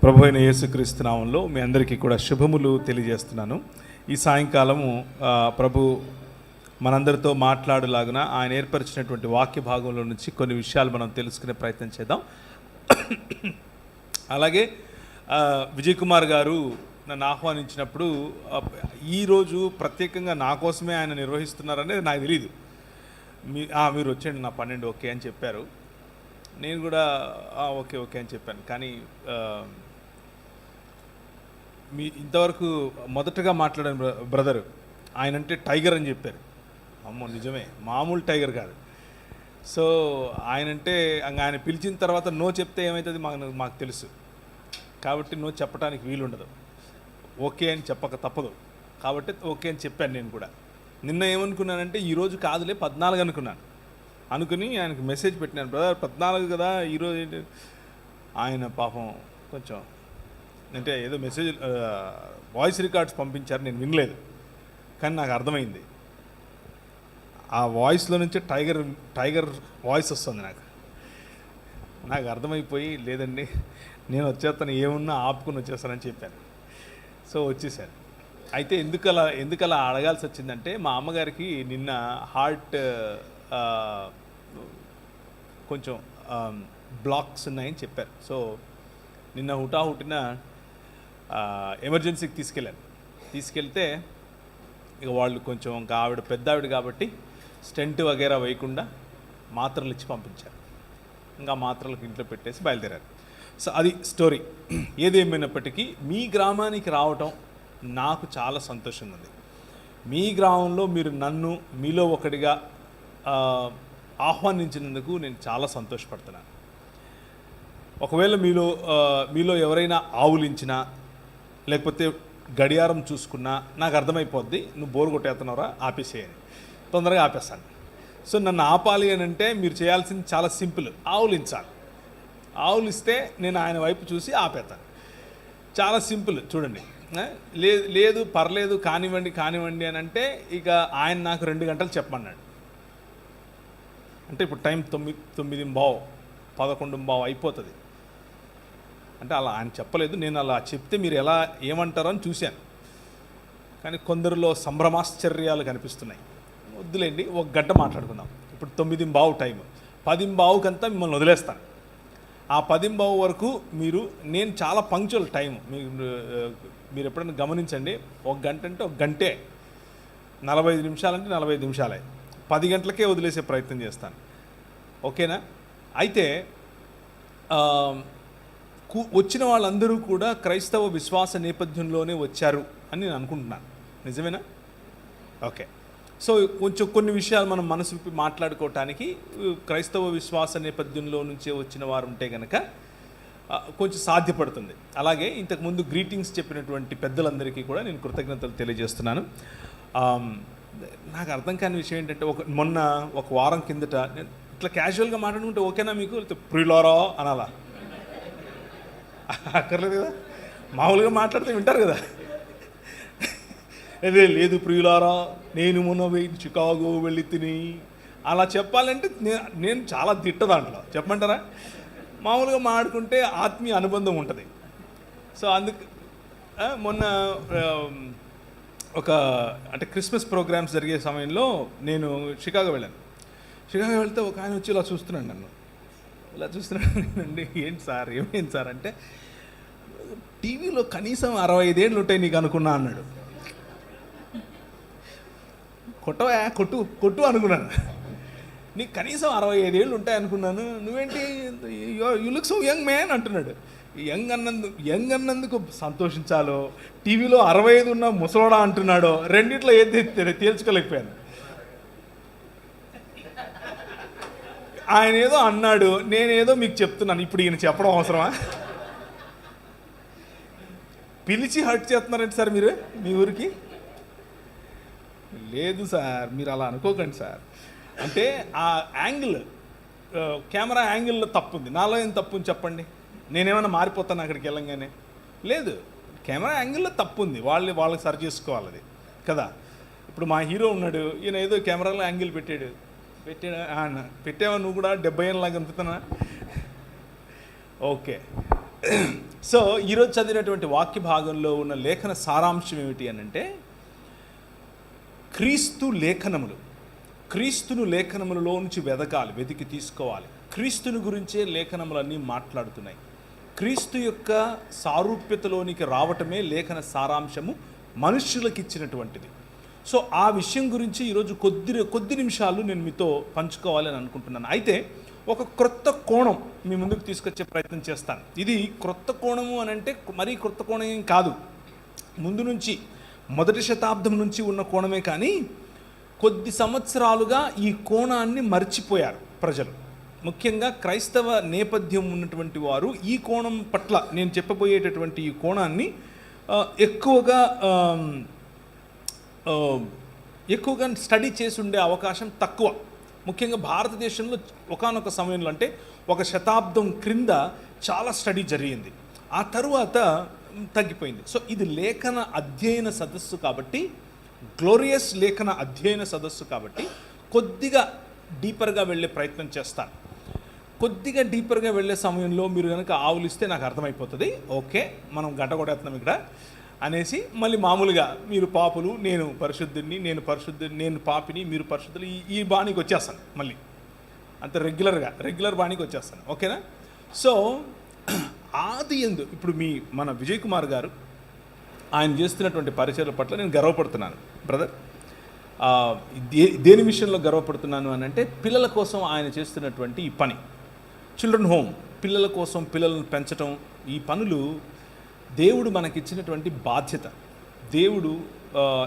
ప్రభు అయిన యేసుక్రీస్తు నామంలో మీ అందరికీ కూడా శుభములు తెలియజేస్తున్నాను. ఈ సాయంకాలము ప్రభు మనందరితో మాట్లాడలాగున ఆయన ఏర్పరిచినటువంటి వాక్య భాగంలో నుంచి కొన్ని విషయాలు మనం తెలుసుకునే ప్రయత్నం చేద్దాం. అలాగే విజయ్ కుమార్ గారు నన్ను ఆహ్వానించినప్పుడు ఈరోజు ప్రత్యేకంగా నా కోసమే ఆయన నిర్వహిస్తున్నారనేది నాకు తెలియదు. మీరు వచ్చేయండి నా 12 ఓకే అని చెప్పారు. నేను కూడా ఓకే ఓకే అని చెప్పాను. కానీ మీ ఇంతవరకు మొదటగా మాట్లాడిన బ్రదర్ ఆయన అంటే టైగర్ అని చెప్పారు. అమ్మో నిజమే, మామూలు టైగర్ కాదు. సో ఆయనంటే ఆయన పిలిచిన తర్వాత నో చెప్తే ఏమవుతుంది మాకు తెలుసు. కాబట్టి నో చెప్పడానికి వీలుండదు. ఓకే అని చెప్పక తప్పదు. కాబట్టి ఓకే అని చెప్పాను. నేను కూడా నిన్న ఏమనుకున్నానంటే ఈరోజు కాదులే 14 అనుకున్నాను. అనుకుని ఆయనకు మెసేజ్ పెట్టినాను, బ్రదర్ 14 కదా ఈరోజు. ఆయన పాపం కొంచెం అంటే ఏదో మెసేజ్ వాయిస్ రికార్డ్స్ పంపించారు, నేను వినలేదు. కానీ నాకు అర్థమైంది, ఆ వాయిస్లో నుంచే టైగర్ వాయిస్ వస్తుంది. నాకు అర్థమైపోయి లేదండి నేను వచ్చేస్తాను, ఏమున్నా ఆపుకుని వచ్చేస్తానని చెప్పాను. సో వచ్చేసాను. అయితే ఎందుకలా అడగాల్సి వచ్చిందంటే మా అమ్మగారికి నిన్న హార్ట్ కొంచెం బ్లాక్స్ ఉన్నాయని చెప్పారు. సో నిన్న హుటాహుటిన ఎమర్జెన్సీకి తీసుకెళ్తే ఇక వాళ్ళు కొంచెం ఇంకా ఆవిడ పెద్ద ఆవిడ కాబట్టి స్టెంట్ వగేరా వేయకుండా మాత్రలు ఇచ్చి పంపించారు. ఇంకా మాత్రలకు ఇంట్లో పెట్టేసి బయలుదేరారు. సో అది స్టోరీ. ఏదేమైనప్పటికీ మీ గ్రామానికి రావటం నాకు చాలా సంతోషంగా ఉంది. మీ గ్రామంలో మీరు నన్ను మీలో ఒకటిగా ఆహ్వానించినందుకు నేను చాలా సంతోషపడుతున్నాను. ఒకవేళ మీలో ఎవరైనా ఆవులించినా లేకపోతే గడియారం చూసుకున్నా నాకు అర్థమైపోద్ది, నువ్వు బోరు కొట్టేస్తున్నావురా ఆపేసేయని. తొందరగా ఆపేస్తాను. సో నన్ను ఆపాలి అని అంటే మీరు చేయాల్సింది చాలా సింపుల్, ఆవులించాలి. ఆవులిస్తే నేను ఆయన వైపు చూసి ఆపేస్తాను. చాలా సింపుల్. చూడండి, లేదు పర్లేదు కానివ్వండి అని అంటే ఇక ఆయన నాకు 2 గంటలు చెప్పమన్నాడు. అంటే ఇప్పుడు టైం 9:15 11:15 అయిపోతుంది. అంటే అలా ఆయన చెప్పలేదు, నేను అలా చెప్తే మీరు ఏమంటారో అని చూశాను. కానీ కొందరిలో సంభ్రమాశ్చర్యాలు కనిపిస్తున్నాయి. వద్దులేండి, 1 గంట మాట్లాడుకుందాం. ఇప్పుడు 9:15 టైం, 10:15కంతా మిమ్మల్ని వదిలేస్తాను. ఆ 10:15 వరకు నేను చాలా పంక్చువల్ టైం. మీరు ఎప్పుడైనా గమనించండి, 1 గంట అంటే 1 గంటే, 45 నిమిషాలంటే 45 నిమిషాలే. 10 గంటలకే వదిలేసే ప్రయత్నం చేస్తాను. ఓకేనా? అయితే వచ్చిన వాళ్ళందరూ కూడా క్రైస్తవ విశ్వాస నేపథ్యంలోనే వచ్చారు అని నేను అనుకుంటున్నాను. నిజమేనా? ఓకే. సో కొన్ని విషయాలు మనం మనసు విప్పి మాట్లాడుకోవటానికి క్రైస్తవ విశ్వాస నేపథ్యంలో నుంచే వచ్చిన వారు ఉంటే కనుక కొంచెం సాధ్యపడుతుంది. అలాగే ఇంతకుముందు గ్రీటింగ్స్ చెప్పినటువంటి పెద్దలందరికీ కూడా నేను కృతజ్ఞతలు తెలియజేస్తున్నాను. నాకు అర్థం కాని విషయం ఏంటంటే మొన్న ఒక వారం కిందట నేను ఇట్లా క్యాజువల్గా మాట్లాడుకుంటే ఓకేనా మీకు, ప్రియులారా అనాలా? అక్కర్లేదు కదా, మామూలుగా మాట్లాడితే వింటారు కదా. లేదు ప్రియులారా నేను మొన్న చికాగో వెళ్ళి తిని అలా చెప్పాలంటే నేను చాలా తిట్ట దాంట్లో. చెప్పమంటారా? మామూలుగా మాట్లాడుకుంటే ఆత్మీయ అనుబంధం ఉంటుంది. సో అందుకు మొన్న అంటే క్రిస్మస్ ప్రోగ్రామ్స్ జరిగే సమయంలో నేను షికాగో వెళ్ళాను. షికాగో వెళ్తే ఒక ఆయన వచ్చి ఇలా చూస్తున్నాడు నన్ను. ఇలా చూస్తున్నానండి, ఏంటి సార్ ఏమైంది సార్ అంటే, టీవీలో కనీసం 65 ఏళ్ళు ఉంటాయి నీకు అనుకున్నా అన్నాడు. కొట్టు అనుకున్నాను. నీకు కనీసం 65 ఏళ్ళు ఉంటాయి అనుకున్నాను, నువ్వేంటి you look so young man అంటున్నాడు. యంగ్ అన్నందుకు సంతోషించాలో, టీవీలో 65 ఉన్న ముసలోడా అంటున్నాడో, రెండిట్లో ఏది తేల్చుకోలేకపోయాను. ఆయన ఏదో అన్నాడు, నేనేదో మీకు చెప్తున్నాను. ఇప్పుడు ఈయన చెప్పడం అవసరమా? పిలిచి హర్ట్ చేస్తున్నారంటే సార్ మీరు మీ ఊరికి? లేదు సార్, మీరు అలా అనుకోకండి సార్. అంటే ఆ యాంగిల్, కెమెరా యాంగిల్లో తప్పు ఉంది. నాలో ఏం తప్పు ఉంది చెప్పండి? నేనేమైనా మారిపోతాను అక్కడికి వెళ్ళంగానే? లేదు, కెమెరా యాంగిల్లో తప్పు ఉంది. వాళ్ళకి సరి చేసుకోవాలి అది కదా. ఇప్పుడు మా హీరో ఉన్నాడు, ఈయన ఏదో కెమెరాలో యాంగిల్ పెట్టావా నువ్వు కూడా 70 ఏళ్ళలాగా అనిపిస్తున్నా? ఓకే, సో ఈరోజు చదివినటువంటి వాక్య భాగంలో ఉన్న లేఖన సారాంశం ఏమిటి అని అంటే, క్రీస్తును లేఖనములలో నుంచి వెతికి తీసుకోవాలి. క్రీస్తుని గురించే లేఖనములన్నీ మాట్లాడుతున్నాయి. క్రీస్తు యొక్క సారూప్యతలోనికి రావటమే లేఖన సారాంశము మనుష్యులకు ఇచ్చినటువంటిది. సో ఆ విషయం గురించి ఈరోజు కొద్ది నిమిషాలు నేను మీతో పంచుకోవాలని అనుకుంటున్నాను. అయితే ఒక క్రొత్త కోణం మీ ముందుకు తీసుకొచ్చే ప్రయత్నం చేస్తాను. ఇది క్రొత్త కోణము అని అంటే మరీ క్రొత్త కోణం ఏం కాదు, ముందు నుంచి మొదటి శతాబ్దం నుంచి ఉన్న కోణమే. కానీ కొద్ది సంవత్సరాలుగా ఈ కోణాన్ని మర్చిపోయారు ప్రజలు, ముఖ్యంగా క్రైస్తవ నేపథ్యం ఉన్నటువంటి వారు. ఈ కోణం పట్ల నేను చెప్పబోయేటటువంటి ఈ కోణాన్ని ఎక్కువగా స్టడీ చేసి ఉండే అవకాశం తక్కువ. ముఖ్యంగా భారతదేశంలో ఒకానొక సమయంలో, అంటే ఒక శతాబ్దం క్రింద చాలా స్టడీ జరిగింది, ఆ తరువాత తగ్గిపోయింది. సో ఇది లేఖన అధ్యయన సదస్సు కాబట్టి, గ్లోరియస్ లేఖన అధ్యయన సదస్సు కాబట్టి కొద్దిగా డీపర్గా వెళ్ళే ప్రయత్నం చేస్తాను. కొద్దిగా డీపర్గా వెళ్ళే సమయంలో మీరు కనుక ఆవులిస్తే నాకు అర్థమైపోతుంది, ఓకే మనం గంట కొడేస్తున్నాం ఇక్కడ అనేసి. మళ్ళీ మామూలుగా మీరు పాపులు, నేను పరిశుద్ధుడిని, నేను పాపిని, మీరు పరిశుద్ధులు, ఈ బాణీకి వచ్చేస్తాను. మళ్ళీ అంత రెగ్యులర్ బాణీకి వచ్చేస్తాను, ఓకేనా? సో ఆది యందు ఇప్పుడు మన విజయ్ కుమార్ గారు ఆయన చేస్తున్నటువంటి పరిచయాల పట్ల నేను గర్వపడుతున్నాను బ్రదర్. దేని విషయంలో గర్వపడుతున్నాను అని అంటే, పిల్లల కోసం ఆయన చేస్తున్నటువంటి ఈ పని, చిల్డ్రన్ హోమ్, పిల్లల కోసం పిల్లలను పెంచడం, ఈ పనులు దేవుడు మనకిచ్చినటువంటి బాధ్యత. దేవుడు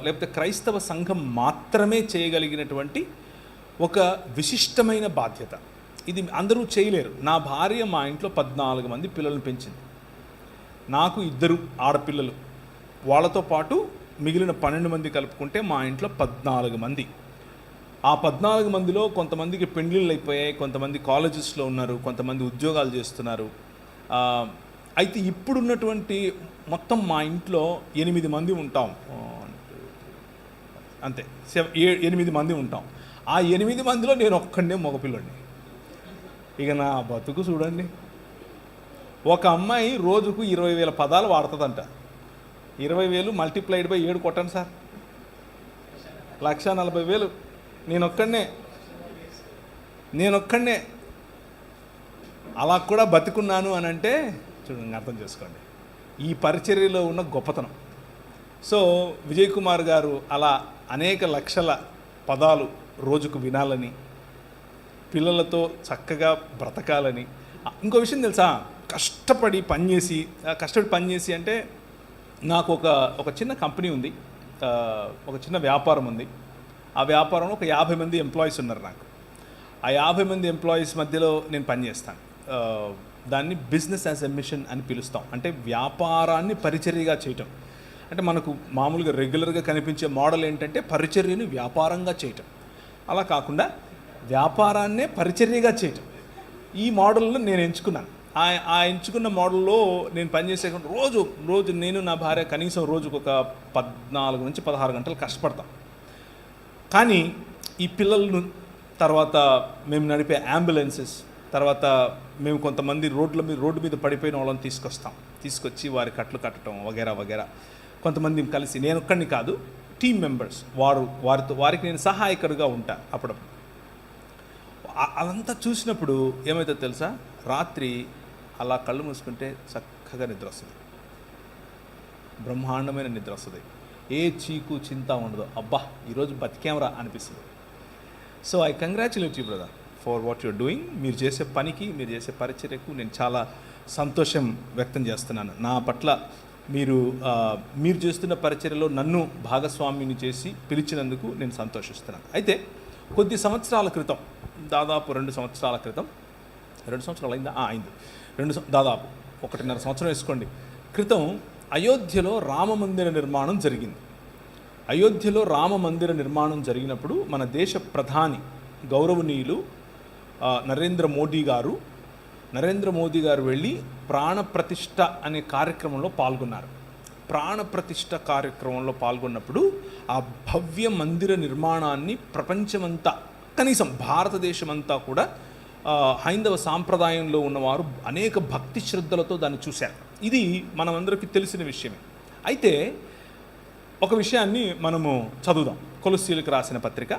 లేకపోతే క్రైస్తవ సంఘం మాత్రమే చేయగలిగినటువంటి ఒక విశిష్టమైన బాధ్యత. ఇది అందరూ చేయలేరు. నా భార్య మా ఇంట్లో 14 మంది పిల్లలను పెంచింది. నాకు 2 ఆడపిల్లలు, వాళ్ళతో పాటు మిగిలిన 12 మంది కలుపుకుంటే మా ఇంట్లో 14 మంది. ఆ 14 మందిలో కొంతమందికి పెండ్లిళ్ళు అయిపోయాయి, కొంతమంది కాలేజెస్లో ఉన్నారు, కొంతమంది ఉద్యోగాలు చేస్తున్నారు. అయితే ఇప్పుడున్నటువంటి మొత్తం మా ఇంట్లో 8 మంది ఉంటాం, అంతే 8 మంది ఉంటాం. ఆ 8 మందిలో నేను ఒక్కడే మగపిల్లండి. ఇక నా బతుకు చూడండి. ఒక అమ్మాయి రోజుకు 20,000 పదాలు వాడుతుందంట. 20,000 మల్టిప్లైడ్ బై 7 కొట్టండి సార్, 1,40,000. నేనొక్కడే అలా కూడా బతికున్నాను అని అంటే చూడండి, అర్థం చేసుకోండి ఈ పరిచర్యలో ఉన్న గొప్పతనం. సో విజయ్ కుమార్ గారు అలా అనేక లక్షల పదాలు రోజుకు వినాలని, పిల్లలతో చక్కగా బ్రతకాలని. ఇంకో విషయం తెలుసా, కష్టపడి పనిచేసి అంటే నాకు ఒక చిన్న కంపెనీ ఉంది, ఒక చిన్న వ్యాపారం ఉంది. ఆ వ్యాపారంలో ఒక 50 మంది ఎంప్లాయీస్ ఉన్నారు నాకు. ఆ 50 మంది ఎంప్లాయీస్ మధ్యలో నేను పనిచేస్తాను. దాన్ని బిజినెస్ యాజ్ ఎ మిషన్ అని పిలుస్తాం. అంటే వ్యాపారాన్ని పరిచర్యగా చేయటం. అంటే మనకు మామూలుగా రెగ్యులర్గా కనిపించే మోడల్ ఏంటంటే పరిచర్యను వ్యాపారంగా చేయటం. అలా కాకుండా వ్యాపారాన్నే పరిచర్యగా చేయటం. ఈ మోడల్లో నేను ఎంచుకున్నాను. ఆ ఎంచుకున్న మోడల్లో నేను పనిచేసే రోజు నేను నా భార్య కనీసం రోజుకు ఒక 14 నుంచి 16 గంటలు కష్టపడతాం. కానీ ఈ పిల్లలను, తర్వాత మేము నడిపే అంబులెన్సెస్, తర్వాత మేము కొంతమంది రోడ్డు మీద పడిపోయిన వాళ్ళని తీసుకొచ్చి వారి కట్లు కట్టడం వగేరా. కొంతమంది కలిసి, నేను ఒక్కడిని కాదు, టీమ్ మెంబర్స్, వారికి నేను సహాయకుడిగా ఉంటాను. అప్పుడప్పుడు అదంతా చూసినప్పుడు ఏమవుతుందో తెలుసా, రాత్రి అలా కళ్ళు మూసుకుంటే చక్కగా నిద్ర వస్తుంది, బ్రహ్మాండమైన నిద్ర వస్తుంది. ఏ చీకు చింత ఉండదు. అబ్బా ఈరోజు బతికేమరా అనిపిస్తుంది. So I congratulate you brother for what you're doing. మీరు చేసే పనికి, మీరు చేసే పరిచర్యకు నేను చాలా సంతోషం వ్యక్తం చేస్తున్నాను. నా పట్ల మీరు చేస్తున్న పరిచర్యలో నన్ను భాగస్వామిని చేసి పిలిచినందుకు నేను సంతోషిస్తున్నాను. అయితే కొద్ది సంవత్సరాల క్రితం, దాదాపు 2 సంవత్సరాల క్రితం, 2 సంవత్సరాలు అయిందా? అయింది. దాదాపు 1.5 సంవత్సరం వేసుకోండి క్రితం అయోధ్యలో రామమందిర నిర్మాణం జరిగింది. అయోధ్యలో రామమందిర నిర్మాణం జరిగినప్పుడు మన దేశ ప్రధాని గౌరవనీయులు నరేంద్ర మోదీ గారు వెళ్ళి ప్రాణప్రతిష్ఠ అనే కార్యక్రమంలో పాల్గొన్నారు. ప్రాణప్రతిష్ఠ కార్యక్రమంలో పాల్గొన్నప్పుడు ఆ భవ్య మందిర నిర్మాణాన్ని ప్రపంచమంతా, కనీసం భారతదేశమంతా కూడా హైందవ సాంప్రదాయంలో ఉన్నవారు అనేక భక్తి శ్రద్ధలతో దాన్ని చూశారు. ఇది మనమందరికీ తెలిసిన విషయమే. అయితే ఒక విషయాన్ని మనము చదువుదాం. కొలస్సీలకు రాసిన పత్రిక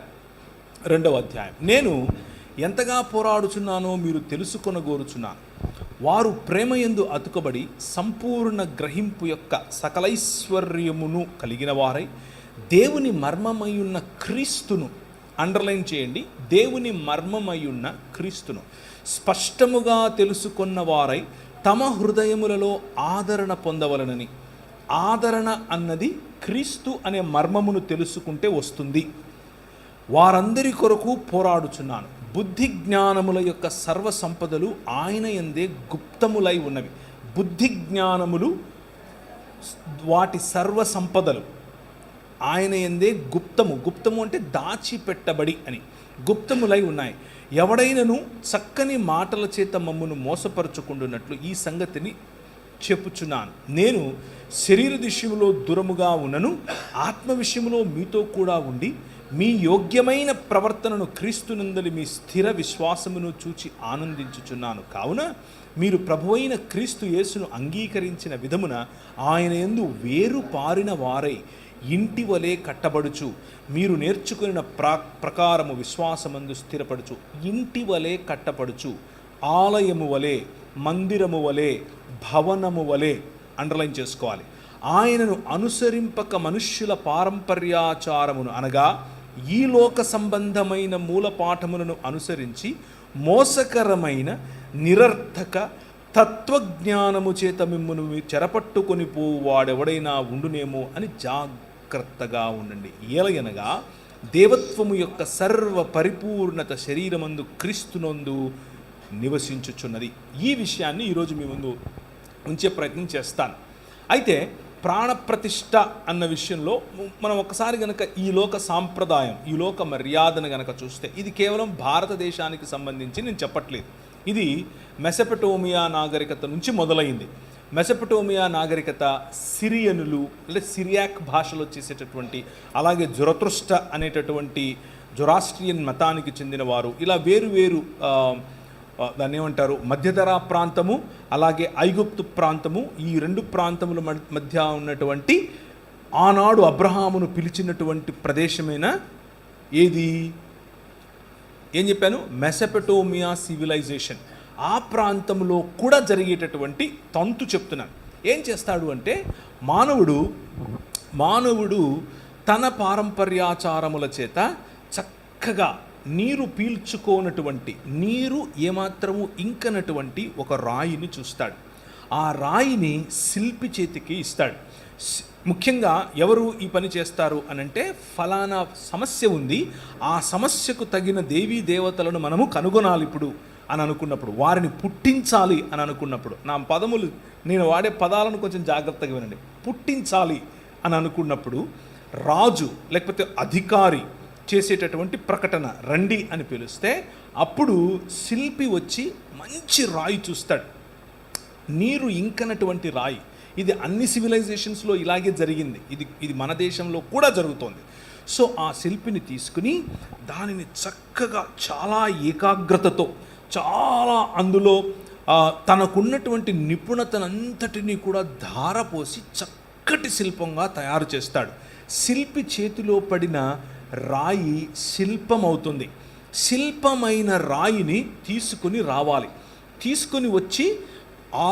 2వ అధ్యాయం. నేను ఎంతగా పోరాడుచున్నానో మీరు తెలుసుకొనగోరుచున్నాను. వారు ప్రేమయందు అతుకబడి సంపూర్ణ గ్రహింపు యొక్క సకలైశ్వర్యమును కలిగిన వారై దేవుని మర్మమయ్యున్న క్రీస్తును, అండర్లైన్ చేయండి, దేవుని మర్మమయ్యున్న క్రీస్తును స్పష్టముగా తెలుసుకున్న వారై తమ హృదయములలో ఆదరణ పొందవలనని. ఆదరణ అన్నది క్రీస్తు అనే మర్మమును తెలుసుకుంటే వస్తుంది. వారందరి కొరకు పోరాడుచున్నాను. బుద్ధి జ్ఞానముల యొక్క సర్వ సంపదలు ఆయన యందే గుప్తములై ఉన్నవి. బుద్ధి జ్ఞానములు, వాటి సర్వ సంపదలు ఆయన యందే గుప్తము. గుప్తము అంటే దాచిపెట్టబడి అని, గుప్తములై ఉన్నాయి. ఎవడైనను చక్కని మాటల చేత మమ్మును మోసపరుచుకుంటున్నట్లు ఈ సంగతిని చెప్పుచున్నాను. నేను శరీర విషయంలో దూరముగా ఉన్నను, ఆత్మ విషయంలో మీతో కూడా ఉండి మీ యోగ్యమైన ప్రవర్తనను క్రీస్తునందలి మీ స్థిర విశ్వాసమును చూచి ఆనందించుచున్నాను. కావున మీరు ప్రభువైన క్రీస్తు యేసును అంగీకరించిన విధమున ఆయన యందు వేరు పారిన వారై ఇంటి వలె కట్టబడుచు మీరు నేర్చుకున్న ప్రకారము విశ్వాసమందు స్థిరపడుచు. ఇంటి వలె కట్టపడుచు, ఆలయము వలె, మందిరము వలె, భవనము వలె, అండర్లైన్ చేసుకోవాలి. ఆయనను అనుసరింపక మనుష్యుల పారంపర్యాచారమును అనగా ఈ లోక సంబంధమైన మూలపాఠములను అనుసరించి మోసకరమైన నిరర్థక తత్వజ్ఞానము చేత మిమ్మును చెరపట్టుకొని పోవాడెవడైనా ఉండునేమో అని జాగ్రత్తగా ఉండండి. ఏలయనగా దేవత్వము యొక్క సర్వ పరిపూర్ణత శరీరమందు క్రీస్తునందు నివసించుచున్నది. ఈ విషయాన్ని ఈరోజు మీ ముందు ఉంచే ప్రయత్నం చేస్తాను. అయితే ప్రాణప్రతిష్ఠ అన్న విషయంలో మనం ఒకసారి గనక ఈ లోక సాంప్రదాయం, ఈ లోక మర్యాదను గనక చూస్తే, ఇది కేవలం భారతదేశానికి సంబంధించి నేను చెప్పట్లేదు. ఇది మెసొపొటేమియా నాగరికత నుంచి మొదలైంది. మెసొపొటేమియా నాగరికత సిరియనులు అంటే సిరియాక్ భాషలో చేసేటటువంటి, అలాగే జొరతుష్ట్ర అనేటటువంటి జొరాస్ట్రియన్ మతానికి చెందిన వారు, ఇలా వేరు దాన్ని ఏమంటారు, మధ్యధరా ప్రాంతము, అలాగే ఐగుప్తు ప్రాంతము, ఈ 2 ప్రాంతముల మధ్య ఉన్నటువంటి ఆనాడు అబ్రహామును పిలిచినటువంటి ప్రదేశమైన ఏది, ఏం చెప్పాను, మెసొపొటేమియా సివిలైజేషన్. ఆ ప్రాంతంలో కూడా జరిగేటటువంటి తంతు చెప్తున్నాను. ఏం చేస్తాడు అంటే మానవుడు తన పారంపర్యాచారముల చేత చక్కగా నీరు పీల్చుకోనటువంటి, నీరు ఏమాత్రము ఇంకనటువంటి ఒక రాయిని చూస్తాడు. ఆ రాయిని శిల్పి చేతికి ఇస్తాడు. ముఖ్యంగా ఎవరు ఈ పని చేస్తారు అనంటే, ఫలానా సమస్య ఉంది, ఆ సమస్యకు తగిన దేవీ దేవతలను మనము కనుగొనాలి ఇప్పుడు అని అనుకున్నప్పుడు, వారిని పుట్టించాలి అని అనుకున్నప్పుడు, నేను వాడే పదాలను కొంచెం జాగ్రత్తగా వినండి. పుట్టించాలి అని అనుకున్నప్పుడు రాజు లేకపోతే అధికారి చేసేటటువంటి ప్రకటన, రండి అని పిలిస్తే అప్పుడు శిల్పి వచ్చి మంచి రాయి చూస్తాడు, నీరు ఇంకనటువంటి రాయి. ఇది అన్ని సివిలైజేషన్స్లో ఇలాగే జరిగింది. ఇది మన దేశంలో కూడా జరుగుతోంది. సో ఆ శిల్పిని తీసుకుని దానిని చక్కగా చాలా ఏకాగ్రతతో, చాలా అందులో తనకున్నటువంటి నిపుణతనంతటినీ కూడా ధారపోసి చక్కటి శిల్పంగా తయారు చేస్తాడు. శిల్పి చేతిలో పడిన రాయి శిల్పమవుతుంది. శిల్పమైన రాయిని తీసుకుని రావాలి. తీసుకుని వచ్చి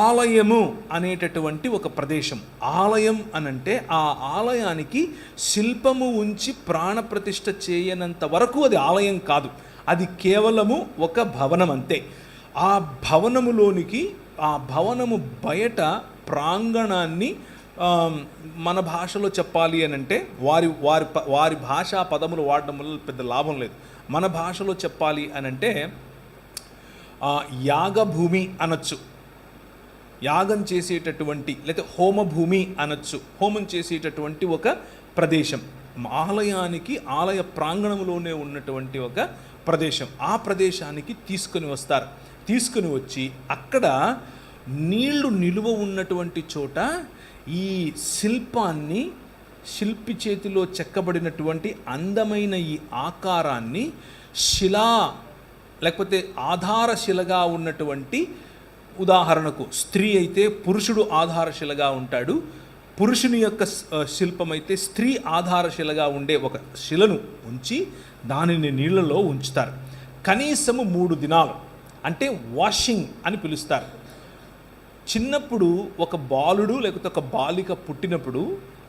ఆలయము అనేటటువంటి ఒక ప్రదేశం, ఆలయం అనంటే ఆ ఆలయానికి శిల్పము ఉంచి ప్రాణప్రతిష్ఠ చేయనంత వరకు అది ఆలయం కాదు, అది కేవలము ఒక భవనం అంతే. ఆ భవనములోనికి, ఆ భవనము బయట ప్రాంగణాన్ని మన భాషలో చెప్పాలి అని అంటే, వారి భాషా పదములు వాడడం వల్ల పెద్ద లాభం లేదు. మన భాషలో చెప్పాలి అని అంటే యాగభూమి అనొచ్చు, యాగం చేసేటటువంటి, లేకపోతే హోమభూమి అనొచ్చు, హోమం చేసేటటువంటి ఒక ప్రదేశం. ఆలయానికి, ఆలయ ప్రాంగణంలోనే ఉన్నటువంటి ఒక ప్రదేశం. ఆ ప్రదేశానికి తీసుకుని వస్తారు. తీసుకుని వచ్చి అక్కడ నీళ్లు నిలువ ఉన్నటువంటి చోట ఈ శిల్పాన్ని, శిల్పి చేతిలో చెక్కబడినటువంటి అందమైన ఈ ఆకారాన్ని శిలా లేకపోతే ఆధారశిలగా ఉన్నటువంటి, ఉదాహరణకు స్త్రీ అయితే పురుషుడు ఆధారశిలగా ఉంటాడు, పురుషుని యొక్క శిల్పం అయితే స్త్రీ ఆధారశిలగా ఉండే ఒక శిలను ఉంచి దానిని నీళ్ళలో ఉంచుతారు. కనీసము 3 దినాలు, అంటే వాషింగ్ అని పిలుస్తారు. చిన్నప్పుడు ఒక బాలుడు లేకపోతే ఒక బాలిక పుట్టినప్పుడు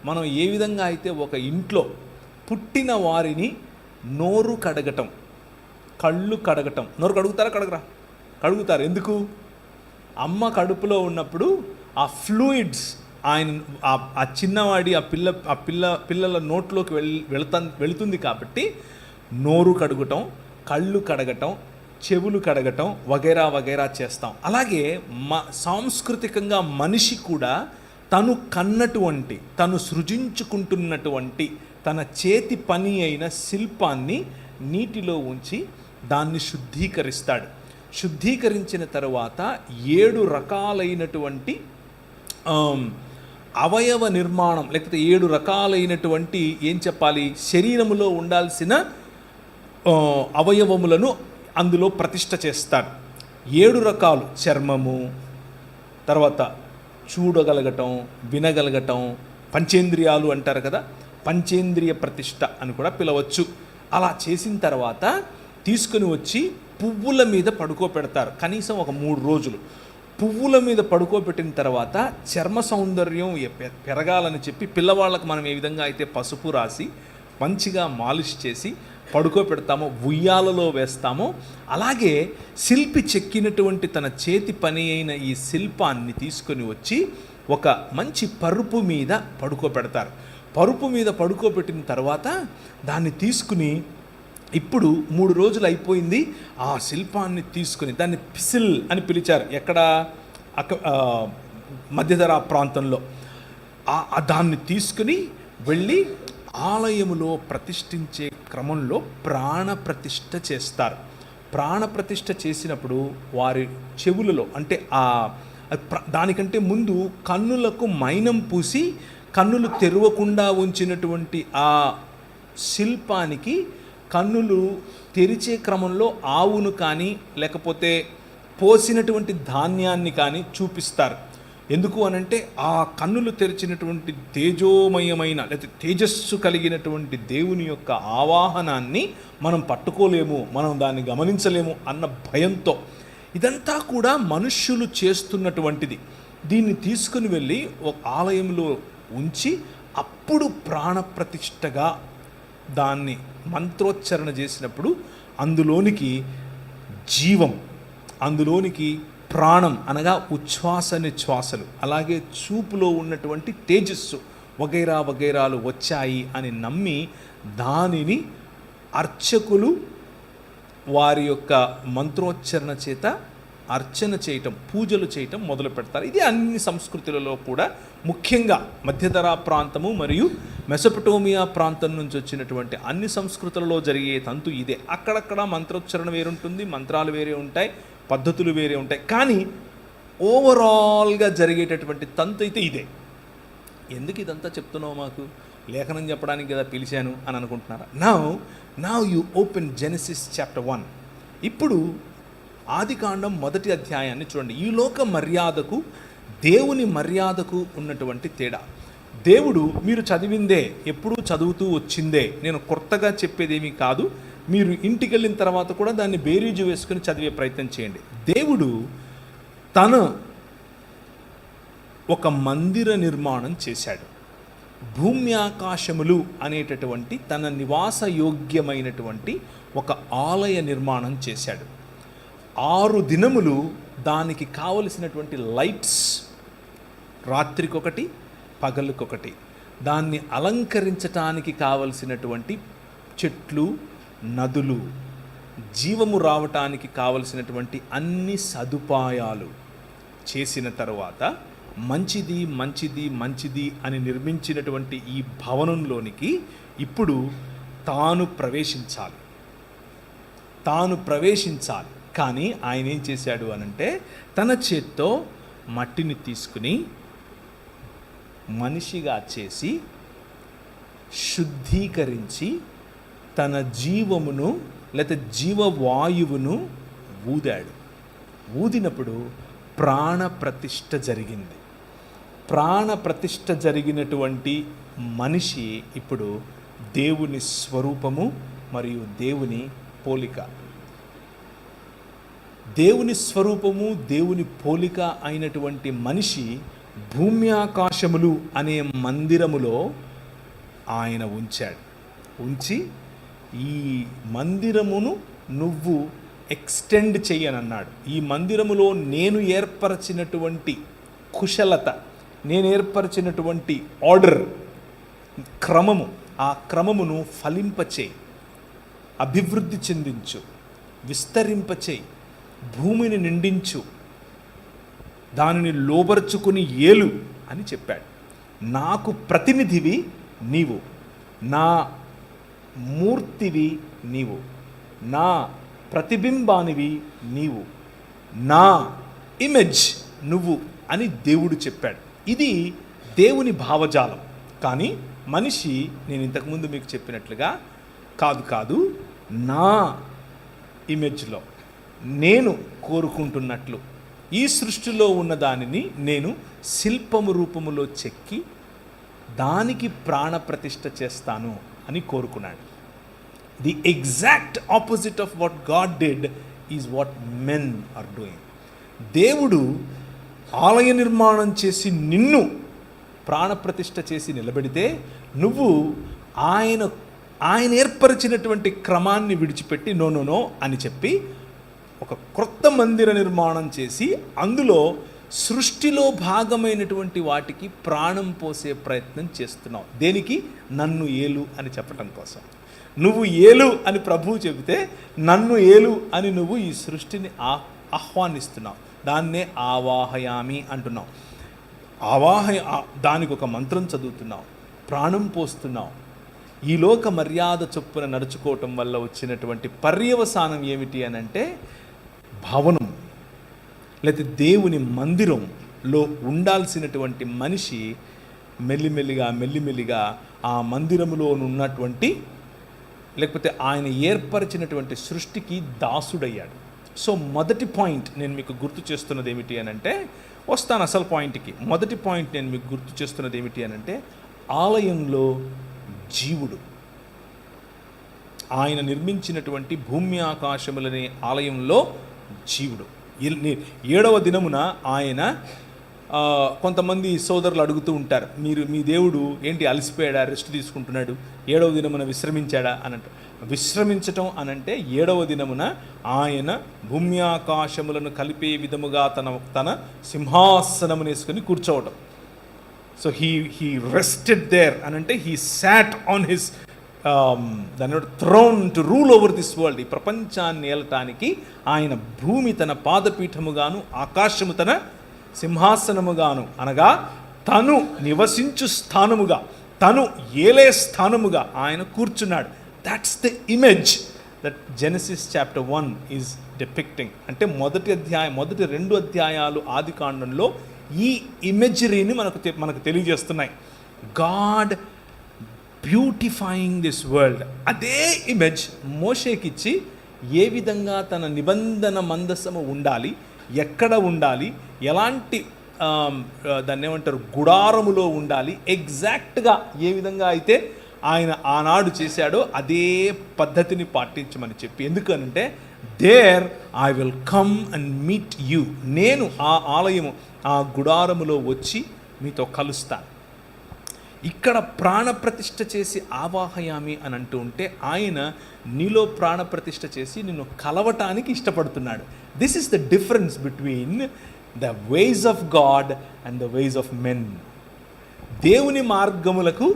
మనం ఏ విధంగా అయితే ఒక ఇంట్లో పుట్టిన వారిని నోరు కడగటం, కళ్ళు కడగటం, నోరు కడుగుతారా? కడుగుతారు. ఎందుకు? అమ్మ కడుపులో ఉన్నప్పుడు ఆ ఫ్లూయిడ్స్ ఆ చిన్నవాడి పిల్లల నోట్లోకి వెళుతుంది కాబట్టి నోరు కడుగటం, కళ్ళు కడగటం, చెవులు కడగటం వగైరా వగైరా చేస్తాం. అలాగే సాంస్కృతికంగా మనిషి కూడా తను కన్నటువంటి, తను సృజించుకుంటున్నటువంటి తన చేతి పని అయిన శిల్పాన్ని నీటిలో ఉంచి దాన్ని శుద్ధీకరిస్తాడు. శుద్ధీకరించిన తరువాత 7 రకాలైనటువంటి అవయవ నిర్మాణం, లేకపోతే 7 రకాలైనటువంటి శరీరములో ఉండాల్సిన అవయవములను అందులో ప్రతిష్ఠ చేస్తాడు. 7 రకాలు: చర్మము, తర్వాత చూడగలగటం, వినగలగటం, పంచేంద్రియాలు అంటారు కదా, పంచేంద్రియ ప్రతిష్ఠ అని కూడా పిలవచ్చు. అలా చేసిన తర్వాత తీసుకుని వచ్చి పువ్వుల మీద పడుకోబెడతారు. కనీసం ఒక 3 రోజులు పువ్వుల మీద పడుకోబెట్టిన తర్వాత చర్మ సౌందర్యం పెరగాలని చెప్పి పిల్లవాళ్ళకు మనం ఏ విధంగా అయితే పసుపు రాసి మంచిగా మాలిష్ చేసి పడుకోబెడతామో, ఉయ్యాలలో వేస్తామో, అలాగే శిల్పి చెక్కినటువంటి తన చేతి పని అయిన ఈ శిల్పాన్ని తీసుకొని వచ్చి ఒక మంచి పరుపు మీద పడుకోబెడతారు. పరుపు మీద పడుకోబెట్టిన తర్వాత దాన్ని తీసుకుని, ఇప్పుడు 3 రోజులు అయిపోయింది, ఆ శిల్పాన్ని తీసుకుని, దాన్ని పిసిల్ అని పిలిచారు ఎక్కడ, మధ్యధరా ప్రాంతంలో, దాన్ని తీసుకుని వెళ్ళి ఆలయములో ప్రతిష్ఠించే క్రమంలో ప్రాణప్రతిష్ఠ చేస్తారు. ప్రాణప్రతిష్ఠ చేసినప్పుడు వారి చెవులలో, అంటే దానికంటే ముందు కన్నులకు మైనం పూసి కన్నులు తెరవకుండా ఉంచినటువంటి ఆ శిల్పానికి కన్నులు తెరిచే క్రమంలో ఆవును కానీ లేకపోతే పోసినటువంటి ధాన్యాన్ని కానీ చూపిస్తారు. ఎందుకు అనంటే ఆ కన్నులు తెరిచినటువంటి తేజోమయమైన లేదా తేజస్సు కలిగినటువంటి దేవుని యొక్క ఆవాహనాన్ని మనం పట్టుకోలేము, మనం దాన్ని గమనించలేము అన్న భయంతో. ఇదంతా కూడా మనుష్యులు చేస్తున్నటువంటిది. దీన్ని తీసుకుని వెళ్ళి ఒక ఆలయంలో ఉంచి అప్పుడు ప్రాణప్రతిష్ఠగా దాన్ని మంత్రోచ్చరణ చేసినప్పుడు అందులోనికి జీవం, అందులోనికి ప్రాణం అనగా ఉచ్ఛ్వాస నిశ్వాసలు, అలాగే చూపులో ఉన్నటువంటి తేజస్సు వగైరా వగైరాలు వచ్చాయి అని నమ్మి దానిని అర్చకులు వారి యొక్క మంత్రోచ్చరణ చేత అర్చన చేయటం, పూజలు చేయటం మొదలు పెడతారు. ఇది అన్ని సంస్కృతులలో కూడా, ముఖ్యంగా మధ్యధరా ప్రాంతము మరియు మెసొపటోమియా ప్రాంతం నుంచి వచ్చినటువంటి అన్ని సంస్కృతులలో జరిగే తంతు ఇదే. అక్కడక్కడ మంత్రోచ్చరణ వేరుంటుంది, మంత్రాలు వేరే ఉంటాయి, పద్ధతులు వేరే ఉంటాయి, కానీ ఓవరాల్గా జరిగేటటువంటి తంతు అయితే ఇదే. ఎందుకు ఇదంతా చెప్తున్నావు, మాకు లేఖనం చెప్పడానికి కదా పిలిచాను అని అనుకుంటున్నారా? Now you open Genesis chapter 1. ఇప్పుడు ఆదికాండం 1వ అధ్యాయాన్ని చూడండి. ఈ లోక మర్యాదకు దేవుని మర్యాదకు ఉన్నటువంటి తేడా. దేవుడు, మీరు చదివిందే, ఎప్పుడూ చదువుతూ వచ్చిందే, నేను కొత్తగా చెప్పేదేమీ కాదు, మీరు ఇంటికి వెళ్ళిన తర్వాత కూడా దాన్ని బేరీజు వేసుకుని చదివే ప్రయత్నం చేయండి. దేవుడు తను ఒక మందిర నిర్మాణం చేశాడు. భూమి ఆకాశములు అనేటటువంటి తన నివాస యోగ్యమైనటువంటి ఒక ఆలయ నిర్మాణం చేశాడు. 6 దినములు దానికి కావలసినటువంటి లైట్స్, రాత్రికొకటి పగలుకొకటి, దాన్ని అలంకరించటానికి కావలసినటువంటి చెట్లు, నదులు, జీవము రావటానికి కావలసినటువంటి అన్ని సదుపాయాలు చేసిన తరువాత మంచిది మంచిది మంచిది అని నిర్మించినటువంటి ఈ భవనంలోనికి ఇప్పుడు తాను ప్రవేశించాలి. కానీ ఆయన ఏం చేశాడు అనంటే, తన చేత్తో మట్టిని తీసుకుని మనిషిగా చేసి శుద్ధీకరించి తన జీవమును లేకపోతే జీవవాయువును ఊదాడు. ఊదినప్పుడు ప్రాణ ప్రతిష్ఠ జరిగింది. ప్రాణ ప్రతిష్ఠ జరిగినటువంటి మనిషి ఇప్పుడు దేవుని స్వరూపము మరియు దేవుని పోలిక. దేవుని స్వరూపము దేవుని పోలిక అయినటువంటి మనిషి భూమి ఆకాశములు అనే మందిరములో ఆయన ఉంచాడు. ఉంచి ఈ మందిరమును నువ్వు ఎక్స్టెండ్ చెయ్యనన్నాడు. ఈ మందిరములో నేను ఏర్పరచినటువంటి కుశలత, నేను ఏర్పరచినటువంటి ఆర్డర్, క్రమము, ఆ క్రమమును ఫలింపచేయి, అభివృద్ధి చెందించు, విస్తరింపచేయి, భూమిని నిండించు, దానిని లోబర్చుకుని ఏలు అని చెప్పాడు. నాకు ప్రతినిధివి నీవు, నా మూర్తివి నీవు, నా ప్రతిబింబానివి నీవు, నా ఇమేజ్ నువ్వు అని దేవుడు చెప్పాడు. ఇది దేవుని భావజాలం. కానీ మనిషి, నేను ఇంతకుముందు మీకు చెప్పినట్లుగా, కాదు నా ఇమేజ్లో నేను కోరుకుంటున్నట్లు ఈ సృష్టిలో ఉన్న దానిని నేను శిల్పము రూపములో చెక్కి దానికి ప్రాణప్రతిష్ఠ చేస్తాను అని కోరుకున్నాడు. The exact opposite of what God did is what men are doing. దేవుడు ఆలయ నిర్మాణం చేసి నిన్ను ప్రాణప్రతిష్ఠ చేసి నిలబెడితే నువ్వు ఆయన ఏర్పరిచినటువంటి క్రమాన్ని విడిచిపెట్టి నో అని చెప్పి ఒక క్రొత్త మందిర నిర్మాణం చేసి అందులో సృష్టిలో భాగమైనటువంటి వాటికి ప్రాణం పోసే ప్రయత్నం చేస్తున్నావు. దేనికి? నన్ను ఏలు అని చెప్పటం కోసం. నువ్వు ఏలు అని ప్రభువు చెబితే నన్ను ఏలు అని నువ్వు ఈ సృష్టిని ఆహ్వానిస్తున్నావు. దాన్నే ఆవాహయామి అంటున్నావు. దానికి ఒక మంత్రం చదువుతున్నావు, ప్రాణం పోస్తున్నావు. ఈ లోక మర్యాద చొప్పున నడుచుకోవటం వల్ల వచ్చినటువంటి పర్యవసానం ఏమిటి అని అంటే, భవనం లేకపోతే దేవుని మందిరంలో ఉండాల్సినటువంటి మనిషి మెల్లిమెల్లిగా ఆ మందిరములో ఉన్నటువంటి లేకపోతే ఆయన ఏర్పరిచినటువంటి సృష్టికి దాసుడయ్యాడు. సో మొదటి పాయింట్ నేను మీకు గుర్తు చేస్తున్నది ఏమిటి అని అంటే, వస్తాను అసలు పాయింట్కి. మొదటి పాయింట్ నేను మీకు గుర్తు చేస్తున్నది ఏమిటి అని అంటే, ఆలయంలో జీవుడు, ఆయన నిర్మించినటువంటి భూమి ఆకాశములనే ఆలయంలో జీవుడు. 7వ దినమున ఆయన, కొంతమంది సోదరులు అడుగుతూ ఉంటారు, మీ దేవుడు ఏంటి అలసిపోయాడా, రెస్ట్ తీసుకుంటున్నాడు, 7వ దినమున విశ్రమించాడా అని అంటారు. విశ్రమించటం అనంటే 7వ దినమున ఆయన భూమి ఆకాశములను కలిపే విధముగా తన సింహాసనమును వేసుకొని కూర్చోవటం. సో హీ రెస్టెడ్ దేర్ అనంటే హీ సాట్ ఆన్ హిస్ దాని throne to rule over this world. ఈ ప్రపంచాన్ని ఏలటానికి ఆయన భూమి తన పాదపీఠముగాను, ఆకాశము తన సింహాసనముగాను, అనగా తను నివసించు స్థానముగా, తను ఏలే స్థానముగా ఆయన కూర్చున్నాడు. That's the image that Genesis chapter 1 is depicting. అంటే మొదటి 2 అధ్యాయాలు ఆది కాండంలో ఈ ఇమేజరీని మనకు తెలియజేస్తున్నాయి. God beautifying this world. అదే ఇమేజ్ మోషేకిచ్చి ఏ విధంగా తన నిబంధన మందసము ఉండాలి, ఎక్కడ ఉండాలి, ఎలాంటి దాన్ని ఏమంటారు గుడారములో ఉండాలి, ఎగ్జాక్ట్గా ఏ విధంగా అయితే ఆయన ఆనాడు చేశాడో అదే పద్ధతిని పాటించమని చెప్పి. ఎందుకనంటే there I will come and meet you. నేను ఆ ఆలయము, ఆ గుడారములో వచ్చి మీతో కలుస్తాను. ఇక్కడ ప్రాణప్రతిష్ఠ చేసి ఆవాహయామి అని అంటూ ఉంటే ఆయన నీలో ప్రాణప్రతిష్ఠ చేసి నిన్ను కలవటానికి ఇష్టపడుతున్నాడు. This is the difference between the ways of God and the ways of men. దేవుని మార్గములకు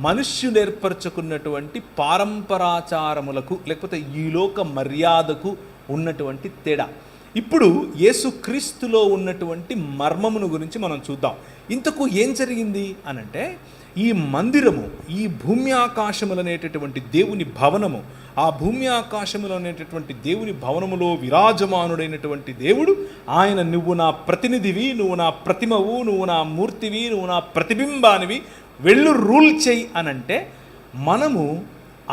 మనుష్యులు ఏర్పరచుకున్నటువంటి పారంపరాచారములకు లేకపోతే ఈ లోక మర్యాదకు ఉన్నటువంటి తేడా. ఇప్పుడు యేసుక్రీస్తులో ఉన్నటువంటి మర్మమును గురించి మనం చూద్దాం. ఇంతకు ఏం జరిగింది అనంటే, ఈ మందిరము, ఈ భూమి ఆకాశములు అనేటటువంటి దేవుని భవనము, ఆ భూమి ఆకాశములు అనేటటువంటి దేవుని భవనములో విరాజమానుడైనటువంటి దేవుడు ఆయన, నువ్వు నా ప్రతినిధివి, నువ్వు నా ప్రతిమవు, నువ్వు నా మూర్తివి, నువ్వు నా ప్రతిబింబానివి, వెళ్ళు రూల్ చెయ్యి అనంటే, మనము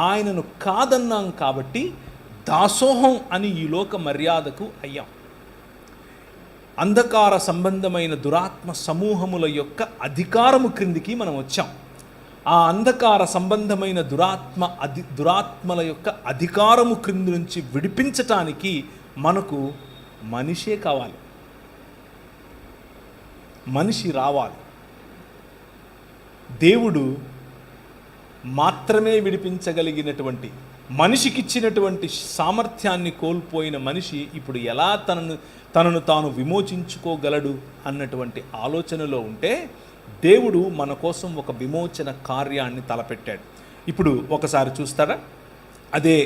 ఆయనను కాదన్నాం కాబట్టి దాసోహం అని ఈ లోక మర్యాదకు అయ్యాం. అంధకార సంబంధమైన దురాత్మ సమూహముల యొక్క అధికారము క్రిందికి మనం వచ్చాం. ఆ అంధకార సంబంధమైన దురాత్మల యొక్క అధికారము క్రింది నుంచి విడిపించటానికి మనకు మనిషే కావాలి, మనిషి రావాలి. దేవుడు మాత్రమే విడిపించగలిగినటువంటి, మనిషికిచ్చినటువంటి సామర్థ్యాన్ని కోల్పోయిన మనిషి ఇప్పుడు ఎలా తనను తాను విమోచించుకోగలడు అన్నటువంటి ఆలోచనలో ఉంటే దేవుడు మన కోసం ఒక విమోచన కార్యాన్ని తలపెట్టాడు. ఇప్పుడు ఒకసారి చూస్తారా, అదే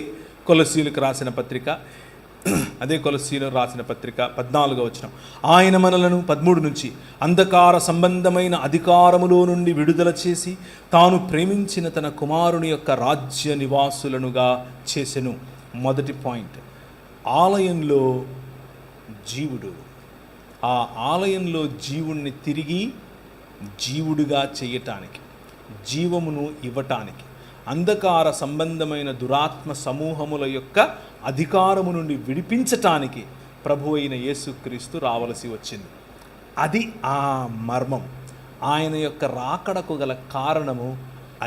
కొలస్సీలకు రాసిన పత్రిక 14వ వచనం, ఆయన మనలను 13 నుంచి అంధకార సంబంధమైన అధికారములో నుండి విడుదల చేసి తాను ప్రేమించిన తన కుమారుని యొక్క రాజ్య నివాసులనుగా చేసెను. మొదటి పాయింట్, ఆలయంలో జీవుడు. ఆ ఆలయంలో జీవుణ్ణి తిరిగి జీవుడిగా చేయటానికి, జీవమును ఇవ్వటానికి, అంధకార సంబంధమైన దురాత్మ సమూహముల యొక్క అధికారము నుండి విడిపించటానికి ప్రభు అయిన యేసుక్రీస్తు రావలసి వచ్చింది. అది ఆ మర్మం. ఆయన యొక్క రాకడకు గల కారణము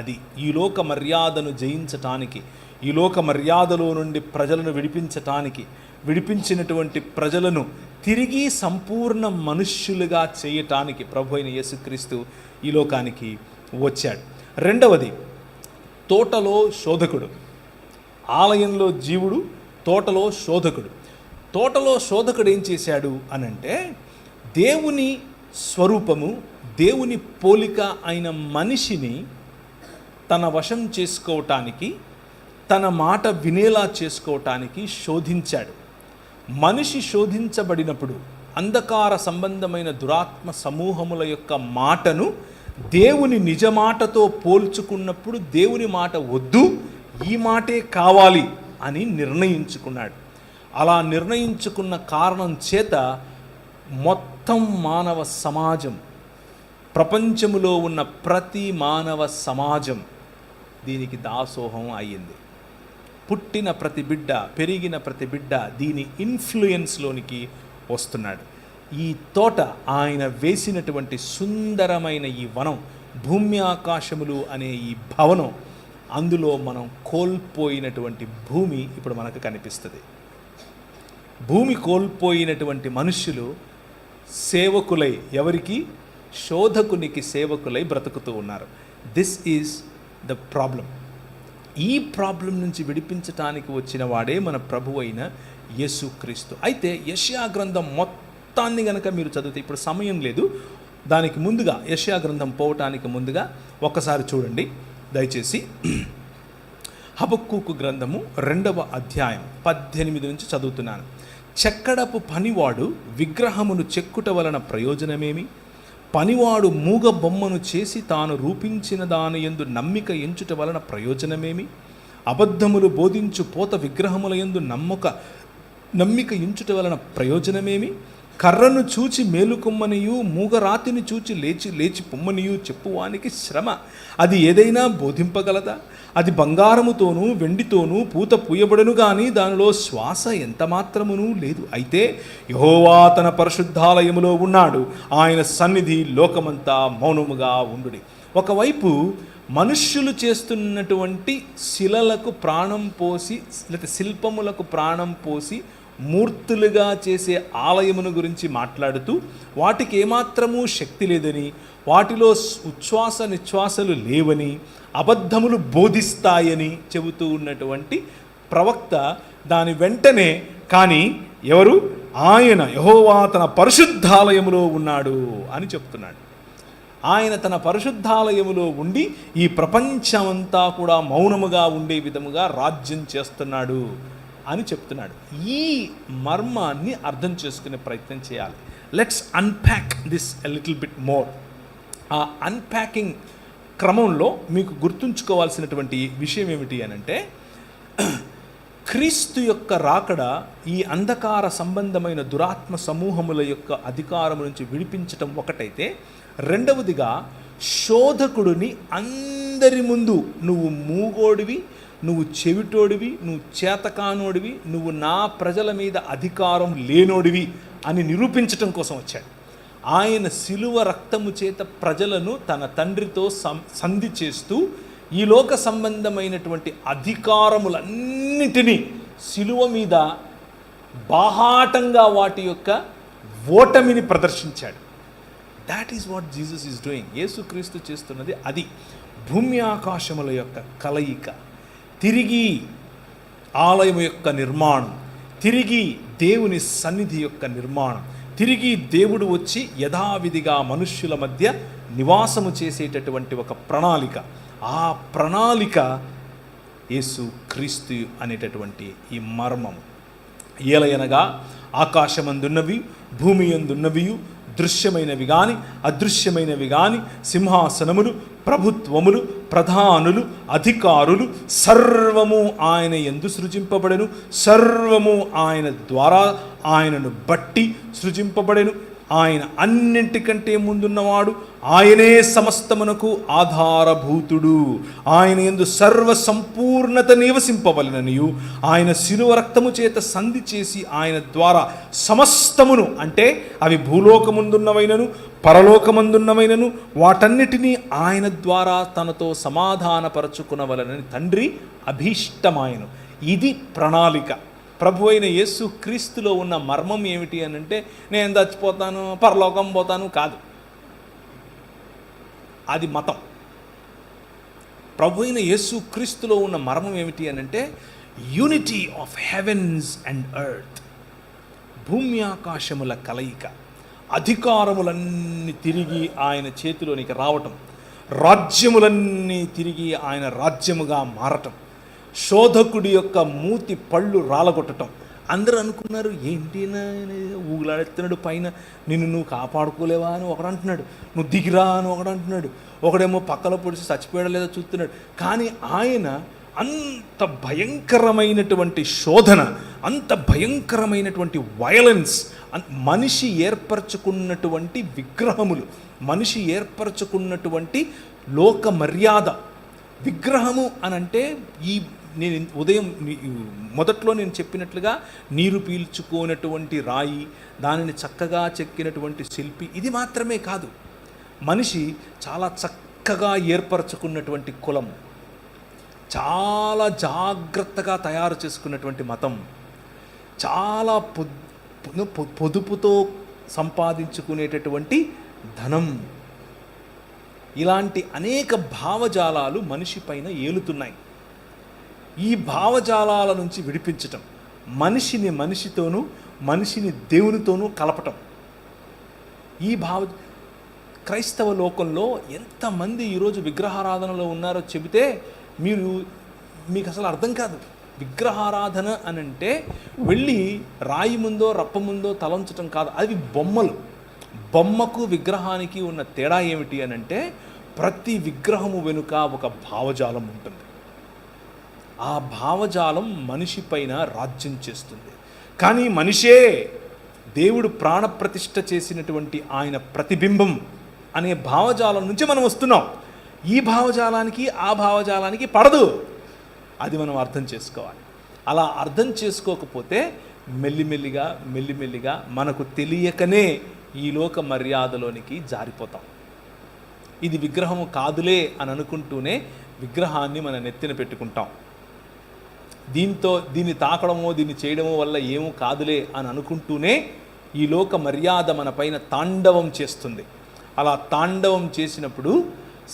అది. ఈ లోక మర్యాదను జయించటానికి, ఈ లోక మర్యాదలో నుండి ప్రజలను విడిపించటానికి, విడిపించినటువంటి ప్రజలను తిరిగి సంపూర్ణ మనుష్యులుగా చేయటానికి ప్రభు అయిన యేసుక్రీస్తు ఈ లోకానికి వచ్చాడు. రెండవది, తోటలో శోధకుడు. ఆలయంలో జీవుడు, తోటలో శోధకుడు. తోటలో శోధకుడు ఏం చేశాడు అనంటే, దేవుని స్వరూపము, దేవుని పోలిక అయిన మనిషిని తన వశం చేసుకోవటానికి, తన మాట వినేలా చేసుకోవటానికి శోధించాడు. మనిషి శోధించబడినప్పుడు అంధకార సంబంధమైన దురాత్మ సమూహముల యొక్క మాటను దేవుని నిజమాటతో పోల్చుకున్నప్పుడు దేవుని మాట వద్దు, ఈ మాటే కావాలి అని నిర్ణయించుకున్నాడు. అలా నిర్ణయించుకున్న కారణం చేత మొత్తం మానవ సమాజం, ప్రపంచములో ఉన్న ప్రతి మానవ సమాజం దీనికి దాసోహం అయ్యింది. పుట్టిన ప్రతి బిడ్డ, పెరిగిన ప్రతి బిడ్డ దీని ఇన్ఫ్లుయెన్స్లోనికి వస్తున్నాడు. ఈ తోట, ఆయన వేసినటువంటి సుందరమైన ఈ వనం, భూమి ఆకాశములు అనే ఈ భవనం, అందులో మనం కోల్పోయినటువంటి భూమి ఇప్పుడు మనకు కనిపిస్తుంది. భూమి కోల్పోయినటువంటి మనుష్యులు సేవకులై, ఎవరికి? శోధకునికి సేవకులై బ్రతుకుతూ ఉన్నారు. This is the problem. ఈ ప్రాబ్లం నుంచి విడిపించటానికి వచ్చిన వాడే మన ప్రభు అయిన యేసుక్రీస్తు. అయితే యెషయా గ్రంథం మొత్తాన్ని గనక మీరు చదివితే, ఇప్పుడు సమయం లేదు, దానికి ముందుగా యెషయా గ్రంథం పోవటానికి ముందుగా ఒకసారి చూడండి దయచేసి. హబక్కూకు గ్రంథము 2వ అధ్యాయం 18 నుంచి చదువుతున్నాను. చెక్కడపు పనివాడు విగ్రహమును చెక్కుట వలన ప్రయోజనమేమి? పనివాడు మూగ బొమ్మను చేసి తాను రూపించిన దాని యందు నమ్మిక ఎంచుట వలన ప్రయోజనమేమి? అబద్ధములు బోధించు పోత విగ్రహముల యందు నమ్మిక ఎంచుట వలన ప్రయోజనమేమి? కర్రను చూచి మేలుకొమ్మనియు, మూగరాతిని చూచి లేచి పొమ్మనియు చెప్పువానికి శ్రమ. అది ఏదైనా బోధింపగలదా? అది బంగారముతోనూ వెండితోనూ పూత పూయబడను గాని దానిలో శ్వాస ఎంత మాత్రమునూ లేదు. అయితే యెహోవా తన పరిశుద్ధాలయములో ఉన్నాడు, ఆయన సన్నిధి లోకమంతా మౌనముగా ఉండుడి. ఒకవైపు మనుష్యులు చేస్తున్నటువంటి శిలలకు ప్రాణం పోసి, లేకపోతే శిల్పములకు ప్రాణం పోసి మూర్తులుగా చేసే ఆలయమును గురించి మాట్లాడుతూ, వాటికి ఏమాత్రమూ శక్తి లేదని, వాటిలో ఉచ్ఛ్వాస నిశ్వాసలు లేవని, అబద్ధములు బోధిస్తాయని చెబుతూ ఉన్నటువంటి ప్రవక్త దాని వెంటనే, కానీ ఎవరు? ఆయన యెహోవా తన పరిశుద్ధాలయములో ఉన్నాడు అని చెప్తున్నాడు. ఆయన తన పరిశుద్ధాలయములో ఉండి ఈ ప్రపంచమంతా కూడా మౌనముగా ఉండే విధముగా రాజ్యం చేస్తున్నాడు అని చెప్తున్నాడు. ఈ మర్మాన్ని అర్థం చేసుకునే ప్రయత్నం చేయాలి. Let's unpack this a little bit more. ఆ అన్ప్యాకింగ్ క్రమంలో మీకు గుర్తుంచుకోవాల్సినటువంటి విషయం ఏమిటి అనంటే, క్రీస్తు యొక్క రాకడ ఈ అంధకార సంబంధమైన దురాత్మ సమూహముల యొక్క అధికారం నుంచి విడిపించటం ఒకటైతే, రెండవదిగా శోధకుడిని అందరి ముందు నువ్వు మూగోడివి, నువ్వు చెవిటోడివి, నువ్వు చేతకానోడివి, నువ్వు నా ప్రజల మీద అధికారం లేనోడివి అని నిరూపించటం కోసం వచ్చాడు. ఆయన శిలువ రక్తము చేత ప్రజలను తన తండ్రితో సంధి చేస్తూ ఈ లోక సంబంధమైనటువంటి అధికారములన్నిటినీ శిలువ మీద బాహాటంగా వాటి యొక్క ఓటమిని ప్రదర్శించాడు. That is what Jesus is doing. యేసుక్రీస్తు చేస్తున్నది అది. భూమి ఆకాశముల యొక్క కలయిక, తిరిగి ఆలయం యొక్క నిర్మాణం, తిరిగి దేవుని సన్నిధి యొక్క నిర్మాణం, తిరిగి దేవుడు వచ్చి యథావిధిగా మనుష్యుల మధ్య నివాసము చేసేటటువంటి ఒక ప్రణాళిక. ఆ ప్రణాళిక యేసు క్రీస్తు అనేటటువంటి ఈ మర్మం. ఏలయనగా ఆకాశమందున్నవి, భూమి యందున్నవి, దృశ్యమైనవి కానీ అదృశ్యమైనవి కానీ, సింహాసనములు, ప్రభుత్వములు, ప్రధానులు, అధికారులు సర్వము ఆయన యందు సృజింపబడెను. సర్వము ఆయన ద్వారా, ఆయనను బట్టి సృజింపబడెను. ఆయన అన్నింటికంటే ముందున్నవాడు, ఆయనే సమస్తమునకు ఆధారభూతుడు. ఆయన యందు సర్వ సంపూర్ణత నివసింపవలెననియు ఆయన శిలువ రక్తము చేత సంధి చేసి ఆయన ద్వారా సమస్తమును, అంటే అవి భూలోకమందున్నవైనను పరలోకమందున్నవైనను వాటన్నిటినీ ఆయన ద్వారా తనతో సమాధానపరచుకునవలనని తండ్రి అభీష్టమాయను. ఇది ప్రణాళిక. ప్రభు అయిన యేసు క్రీస్తులో ఉన్న మర్మం ఏమిటి అని అంటే, నేను చచ్చిపోతాను, పరలోకం పోతాను కాదు, అది మతం. ప్రభు అయిన యేసు క్రీస్తులో ఉన్న మర్మం ఏమిటి అని అంటే, unity of heavens and earth, భూమి ఆకాశముల కలయిక, అధికారములన్నీ తిరిగి ఆయన చేతిలోనికి రావటం, రాజ్యములన్నీ తిరిగి ఆయన రాజ్యముగా మారటం, శోధకుడి యొక్క మూతి పళ్ళు రాలగొట్టడం. అందరూ అనుకున్నారు, ఏంటి ఊగులాడెత్తున్నాడు పైన, నిన్ను నువ్వు కాపాడుకోలేవా అని ఒకడు అంటున్నాడు, నువ్వు దిగిరా అని ఒకడు అంటున్నాడు, ఒకడేమో పక్కలో పొడిచి చచ్చిపోయడం లేదో చూస్తున్నాడు. కానీ ఆయన అంత భయంకరమైనటువంటి శోధన, అంత భయంకరమైనటువంటి వయలెన్స్, మనిషి ఏర్పరచుకున్నటువంటి విగ్రహములు, మనిషి ఏర్పరచుకున్నటువంటి లోక మర్యాద. విగ్రహము అనంటే నేను ఉదయం మొదట్లో నేను చెప్పినట్లుగా నీరు పీల్చుకోనటువంటి రాయి, దానిని చక్కగా చెక్కినటువంటి శిల్పి, ఇది మాత్రమే కాదు. మనిషి చాలా చక్కగా ఏర్పరచుకున్నటువంటి కులం, చాలా జాగ్రత్తగా తయారు చేసుకున్నటువంటి మతం, చాలా పొదుపుతో సంపాదించుకునేటటువంటి ధనం, ఇలాంటి అనేక భావజాలాలు మనిషి పైన ఏలుతున్నాయి. ఈ భావజాలాల నుంచి విడిపించటం, మనిషిని మనిషితోనూ మనిషిని దేవునితోనూ కలపటం. ఈ క్రైస్తవ లోకంలో ఎంతమంది ఈరోజు విగ్రహారాధనలో ఉన్నారో చెబితే మీకు అసలు అర్థం కాదు. విగ్రహారాధన అని అంటే వెళ్ళి రాయి ముందో రప్ప ముందో తలంచటం కాదు, అవి బొమ్మలు. బొమ్మకు విగ్రహానికి ఉన్న తేడా ఏమిటి అని అంటే, ప్రతి విగ్రహము వెనుక ఒక భావజాలం ఉంటుంది. ఆ భావజాలం మనిషి పైన రాజ్యం చేస్తుంది. కానీ మనిషే దేవుడు ప్రాణప్రతిష్ఠ చేసినటువంటి ఆయన ప్రతిబింబం అనే భావజాలం నుంచి మనం వస్తున్నాం. ఈ భావజాలానికి ఆ భావజాలానికి పడదు. అది మనం అర్థం చేసుకోవాలి. అలా అర్థం చేసుకోకపోతే మెల్లిమెల్లిగా మనకు తెలియకనే ఈ లోక మర్యాదలోనికి జారిపోతాం. ఇది విగ్రహము కాదులే అని అనుకుంటూనే విగ్రహాన్ని మన నెత్తిన పెట్టుకుంటాం. దీన్ని తాకడమో దీన్ని చేయడమో వల్ల ఏమో కాదులే అని అనుకుంటూనే ఈ లోక మర్యాద మన పైన తాండవం చేస్తుంది. అలా తాండవం చేసినప్పుడు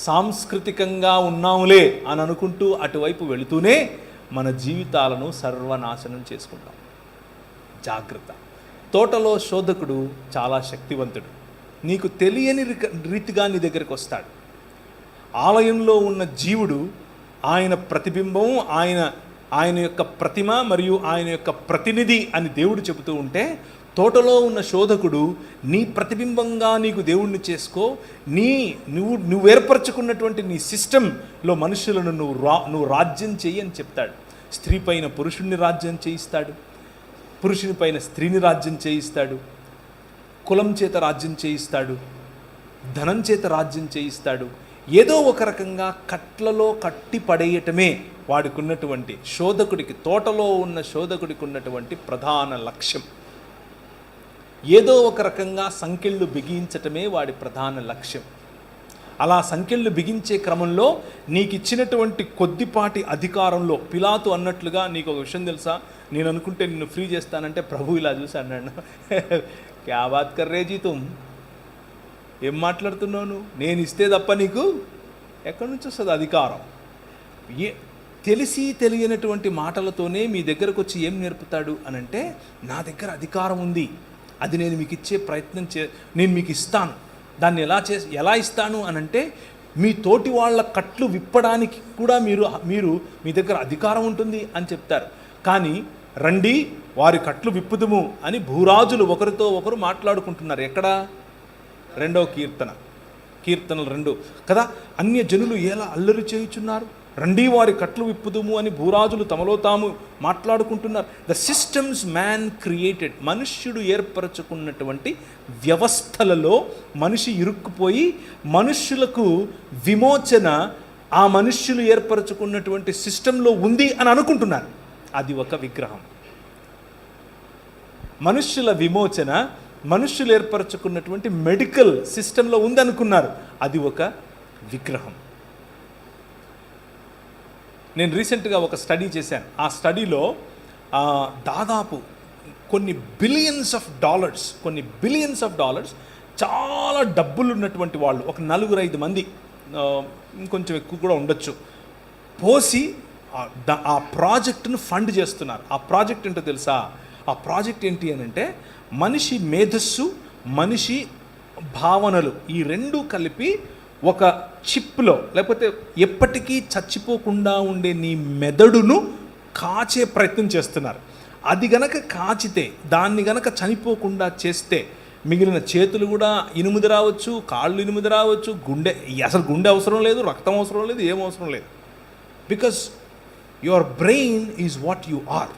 సాంస్కృతికంగా ఉన్నాములే అని అనుకుంటూ అటువైపు వెళుతూనే మన జీవితాలను సర్వనాశనం చేసుకుంటాం. జాగ్రత్త. తోటలో శోధకుడు చాలా శక్తివంతుడు. నీకు తెలియని రీతిగా నీ దగ్గరికి వస్తాడు. ఆలయంలో ఉన్న జీవుడు ఆయన ప్రతిబింబం, ఆయన యొక్క ప్రతిమ మరియు ఆయన యొక్క ప్రతినిధి అని దేవుడు చెబుతూ ఉంటే, తోటలో ఉన్న శోధకుడు నీ ప్రతిబింబంగా నీకు దేవుణ్ణి చేసుకో, నువ్వు ఏర్పరచుకున్నటువంటి నీ సిస్టంలో మనుషులను నువ్వు రాజ్యం చెయ్యి అని చెప్తాడు. స్త్రీ పైన పురుషుణ్ణి రాజ్యం చేయిస్తాడు, పురుషుని పైన స్త్రీని రాజ్యం చేయిస్తాడు, కులం చేత రాజ్యం చేయిస్తాడు, ధనం చేత రాజ్యం చేయిస్తాడు. ఏదో ఒక రకంగా కట్లలో కట్టి పడేయటమే వాడికి ఉన్నటువంటి శోధకుడికి, తోటలో ఉన్న శోధకుడికి ఉన్నటువంటి ప్రధాన లక్ష్యం. ఏదో ఒక రకంగా సంకెళ్ళు బిగించటమే వాడి ప్రధాన లక్ష్యం. అలా సంకెళ్ళు బిగించే క్రమంలో నీకు ఇచ్చినటువంటి కొద్దిపాటి అధికారంలో, పిలాతు అన్నట్లుగా, నీకు ఒక విషయం తెలుసా, నేను అనుకుంటే నిన్ను ఫ్రీ చేస్తానంటే ప్రభు ఇలా చూసి అన్నాడు, క్యా బాత్ కర్ రే జీ తుమ్, ఏం మాట్లాడుతున్నావు నువ్వు, నేను ఇస్తే తప్ప నీకు ఎక్కడి నుంచి వస్తుంది అధికారం? తెలిసి తెలియనటువంటి మాటలతోనే మీ దగ్గరకు వచ్చి ఏం నేర్పుతాడు అనంటే, నా దగ్గర అధికారం ఉంది, అది నేను మీకు ఇచ్చే ప్రయత్నం నేను మీకు ఇస్తాను. దాన్ని ఎలా ఇస్తాను అనంటే, మీ తోటి వాళ్ళ కట్లు విప్పడానికి కూడా మీరు మీ దగ్గర అధికారం ఉంటుంది అని చెప్తారు. కానీ రండి వారి కట్లు విప్పుదుము అని భూరాజులు ఒకరితో ఒకరు మాట్లాడుకుంటున్నారు. ఎక్కడ? 2వ కీర్తనలు 2 కదా. అన్య జనులు ఎలా అల్లరి చేయుచున్నారు, రండి వారి కట్లు విప్పుదుము అని భూరాజులు తమలో తాము మాట్లాడుకుంటున్నారు. ద సిస్టమ్స్ మ్యాన్ క్రియేటెడ్, మనుష్యుడు ఏర్పరచుకున్నటువంటి వ్యవస్థలలో మనిషి ఇరుక్కుపోయి మనుష్యులకు విమోచన ఆ మనుష్యులు ఏర్పరచుకున్నటువంటి సిస్టంలో ఉంది అని అనుకుంటున్నారు. అది ఒక విగ్రహం. మనుష్యుల విమోచన మనుష్యులు ఏర్పరచుకున్నటువంటి మెడికల్ సిస్టంలో ఉందనుకున్నారు. అది ఒక విగ్రహం. నేను రీసెంట్గా ఒక స్టడీ చేశాను. ఆ స్టడీలో దాదాపు కొన్ని బిలియన్స్ ఆఫ్ డాలర్స్ చాలా డబ్బులు ఉన్నటువంటి వాళ్ళు, ఒక 4-5 మంది, ఇంకొంచెం ఎక్కువ కూడా ఉండొచ్చు, పోసి ఆ ప్రాజెక్టును ఫండ్ చేస్తున్నారు. ఆ ప్రాజెక్ట్ ఏంటో తెలుసా? ఆ ప్రాజెక్ట్ ఏంటి అని అంటే, మనిషి మేధస్సు, మనిషి భావనలు, ఈ 2 కలిపి ఒక చిప్లో, లేకపోతే ఎప్పటికీ చచ్చిపోకుండా ఉండే నీ మెదడును కాచే ప్రయత్నం చేస్తున్నారు. అది గనక కాచితే, దాన్ని గనక చనిపోకుండా చేస్తే, మిగిలిన చేతులు కూడా ఇనుముది రావచ్చు, కాళ్ళు ఇనుముది రావచ్చు, అసలు గుండె అవసరం లేదు, రక్తం అవసరం లేదు, ఏం అవసరం లేదు. Because your brain is what you are.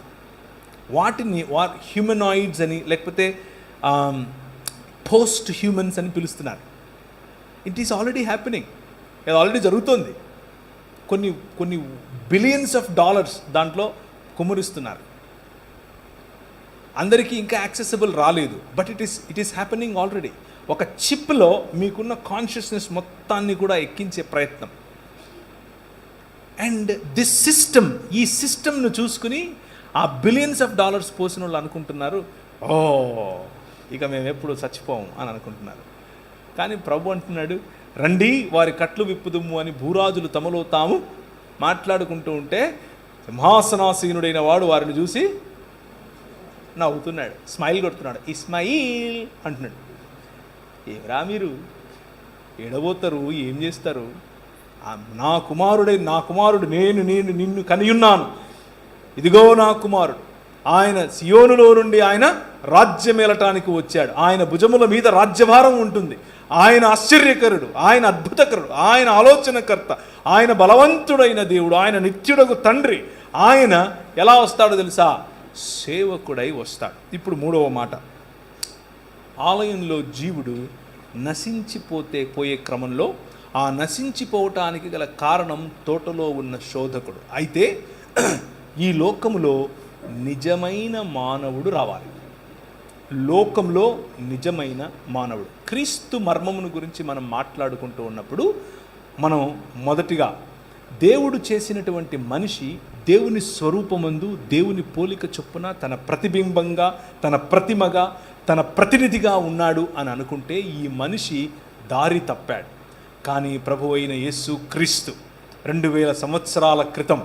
వాటిని హ్యూమనాయిడ్స్ అని, లేకపోతే పోస్ట్ హ్యూమన్స్ అని పిలుస్తున్నారు. It is already happening. ఇది ఆల్రెడీ జరుగుతుంది. కొన్ని బిలియన్స్ ఆఫ్ డాలర్స్ దాంట్లో కుమ్మరిస్తున్నారు. అందరికీ ఇంకా యాక్సెసిబుల్ రాలేదు, but it is happening already. ఒక చిప్లో మీకున్న కాన్షియస్నెస్ మొత్తాన్ని కూడా ఎక్కించే ప్రయత్నం. అండ్ దిస్ సిస్టమ్, ఈ సిస్టమ్ను చూసుకుని ఆ బిలియన్స్ ఆఫ్ డాలర్స్ పోసిన వాళ్ళు అనుకుంటున్నారు, ఓ ఇక మేము ఎప్పుడు చచ్చిపోము అని అనుకుంటున్నారు. కానీ ప్రభు అంటున్నాడు, రండి వారి కట్లు విప్పుదుము అని భూరాజులు తమలో తాము మాట్లాడుకుంటూ ఉంటే, సింహాసనాసీనుడైన వాడు వారిని చూసి నవ్వుతున్నాడు, స్మైల్ కొడుతున్నాడు, ఇస్మాయిల్ అంటున్నాడు. ఏరా మీరు ఎడబోతారు, ఏం చేస్తారు? నా కుమారుడు నేను నిన్ను కనియున్నాను, ఇదిగో నా కుమారుడు, ఆయన సియోనులో నుండి ఆయన రాజ్యం ఏలటానికి వచ్చాడు, ఆయన భుజముల మీద రాజ్యభారం ఉంటుంది, ఆయన ఆశ్చర్యకరుడు, ఆయన అద్భుతకరుడు, ఆయన ఆలోచనకర్త, ఆయన బలవంతుడైన దేవుడు, ఆయన నిత్యుడగు తండ్రి. ఆయన ఎలా వస్తాడో తెలుసా? సేవకుడై వస్తాడు. ఇప్పుడు 3వ మాట, ఆలయంలో జీవుడు పోయే క్రమంలో ఆ నశించిపోవటానికి గల కారణం తోటలో ఉన్న శోధకుడు. అయితే ఈ లోకములో నిజమైన మానవుడు రావాలి. లోకంలో నిజమైన మానవుడు, క్రీస్తు మర్మమును గురించి మనం మాట్లాడుకుంటూ ఉన్నప్పుడు మనం మొదటిగా దేవుడు చేసినటువంటి మనిషి దేవుని స్వరూపమందు, దేవుని పోలిక చొప్పున, తన ప్రతిబింబంగా, తన ప్రతిమగా, తన ప్రతినిధిగా ఉన్నాడు అని అనుకుంటే ఈ మనిషి దారి తప్పాడు. కానీ ప్రభువైన యేసు క్రీస్తు 2000 సంవత్సరాల క్రితం,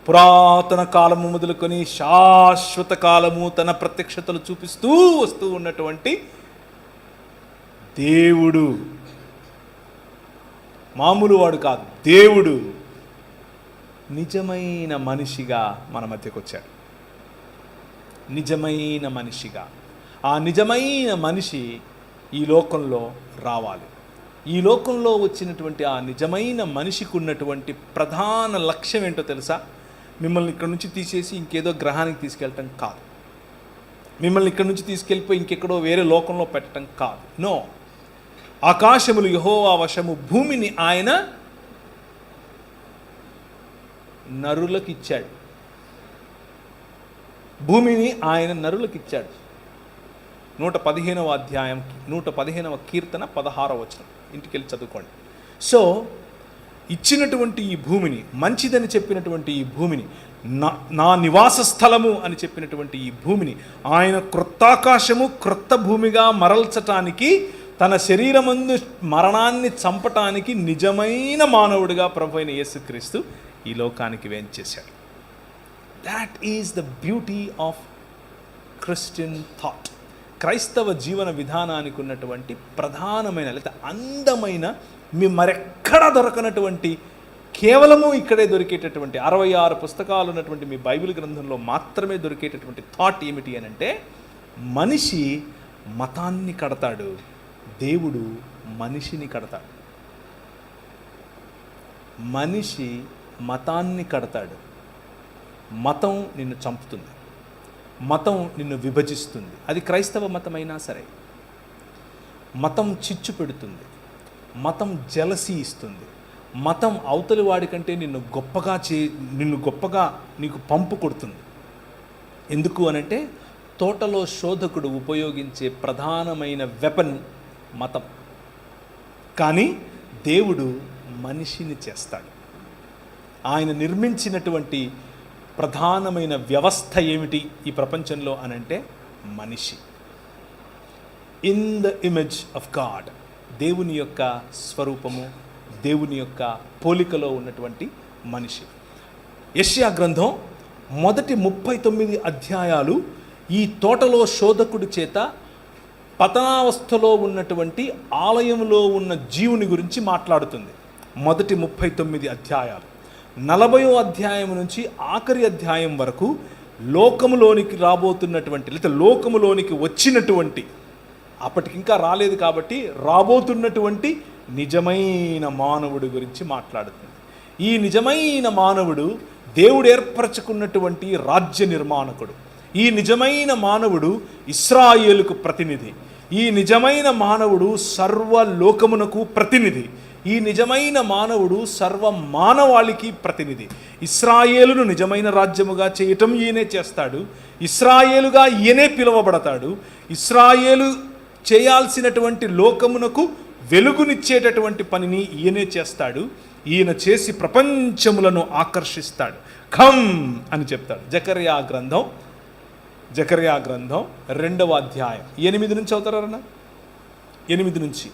పురాతన కాలము మొదలుకొని శాశ్వత కాలము తన ప్రత్యక్షతలు చూపిస్తూ వస్తూ ఉన్నటువంటి దేవుడు, మామూలు వాడు కాదు, దేవుడు నిజమైన మనిషిగా మన మధ్యకు వచ్చాడు. నిజమైన మనిషిగా. ఆ నిజమైన మనిషి ఈ లోకంలో రావాలి. ఈ లోకంలో వచ్చినటువంటి ఆ నిజమైన మనిషికి ఉన్నటువంటి ప్రధాన లక్ష్యం ఏంటో తెలుసా? మిమ్మల్ని ఇక్కడ నుంచి తీసేసి ఇంకేదో గ్రహానికి తీసుకెళ్ళటం కాదు, మిమ్మల్ని ఇక్కడ నుంచి తీసుకెళ్ళిపోయి ఇంకెక్కడో వేరే లోకంలో పెట్టడం కాదు. నో, ఆకాశములు యెహోవా వశము, భూమిని ఆయన నరులకు ఇచ్చాడు. భూమిని ఆయన నరులకు ఇచ్చాడు. 115వ అధ్యాయం 115వ కీర్తన 16వ వచనం ఇంటికి వెళ్ళి చదువుకోండి. సో ఇచ్చినటువంటి ఈ భూమిని, మంచిదని చెప్పినటువంటి ఈ భూమిని, నా నివాస స్థలము అని చెప్పినటువంటి ఈ భూమిని ఆయన క్రొత్తాకాశము క్రొత్త భూమిగా మరల్చటానికి, తన శరీరమందు మరణాన్ని చంపటానికి నిజమైన మానవుడిగా ప్రభువైన యేసుక్రీస్తు ఈ లోకానికి వేంచేశాడు. That is the beauty of Christian thought. క్రైస్తవ జీవన విధానానికి ఉన్నటువంటి ప్రధానమైన లేదా అందమైన, మీ మరెక్కడా దొరకనటువంటి, కేవలము ఇక్కడే దొరికేటటువంటి 66 పుస్తకాలు ఉన్నటువంటి మీ బైబిల్ గ్రంథంలో మాత్రమే దొరికేటటువంటి థాట్ ఏమిటి అని అంటే, మనిషి మతాన్ని కడతాడు, దేవుడు మనిషిని కడతాడు. మనిషి మతాన్ని కడతాడు. మతం నిన్ను చంపుతుంది, మతం నిన్ను విభజిస్తుంది. అది క్రైస్తవ మతమైనా సరే. మతం చిచ్చు పెడుతుంది, మతం జలసీ ఇస్తుంది, మతం అవతలి వాడికంటే నిన్ను గొప్పగా నీకు పంపు కొడుతుంది. ఎందుకు అనంటే, తోటలో శోధకుడు ఉపయోగించే ప్రధానమైన వెపన్ మతం. కానీ దేవుడు మనిషిని చేస్తాడు. ఆయన నిర్మించినటువంటి ప్రధానమైన వ్యవస్థ ఏమిటి ఈ ప్రపంచంలో అనంటే, మనిషి. In the image of God, దేవుని యొక్క స్వరూపము, దేవుని యొక్క పోలికలో ఉన్నటువంటి మనిషి. యెషయా గ్రంథం మొదటి 39 అధ్యాయాలు ఈ తోటలో శోధకుడి చేత పతనావస్థలో ఉన్నటువంటి ఆలయంలో ఉన్న జీవుని గురించి మాట్లాడుతుంది. మొదటి 39 అధ్యాయాలు. 40వ అధ్యాయం నుంచి ఆఖరి అధ్యాయం వరకు లోకములోనికి రాబోతున్నటువంటి, లేదా లోకములోనికి వచ్చినటువంటి, అప్పటికి ఇంకా రాలేదు కాబట్టి రాబోతున్నటువంటి నిజమైన మానవుడి గురించి మాట్లాడుతుంది. ఈ నిజమైన మానవుడు దేవుడు ఏర్పరచుకున్నటువంటి రాజ్య నిర్మాణకుడు. ఈ నిజమైన మానవుడు ఇశ్రాయేలుకు ప్రతినిధి. ఈ నిజమైన మానవుడు సర్వలోకమునకు ప్రతినిధి. ఈ నిజమైన మానవుడు సర్వ మానవాళికి ప్రతినిధి. ఇశ్రాయేలును నిజమైన రాజ్యముగా చేయటం ఈయనే చేస్తాడు. ఇశ్రాయేలుగా ఈయనే పిలువబడతాడు. ఇశ్రాయేలు చేయాల్సినటువంటి లోకమునకు వెలుగునిచ్చేటటువంటి పనిని ఈయనే చేస్తాడు. ఈయన చేసి ప్రపంచములను ఆకర్షిస్తాడు. ఖమ్ అని చెప్తాడు. జకర్యా గ్రంథం 2వ అధ్యాయం 8 నుంచి అవుతారన్నా, 8 నుంచి.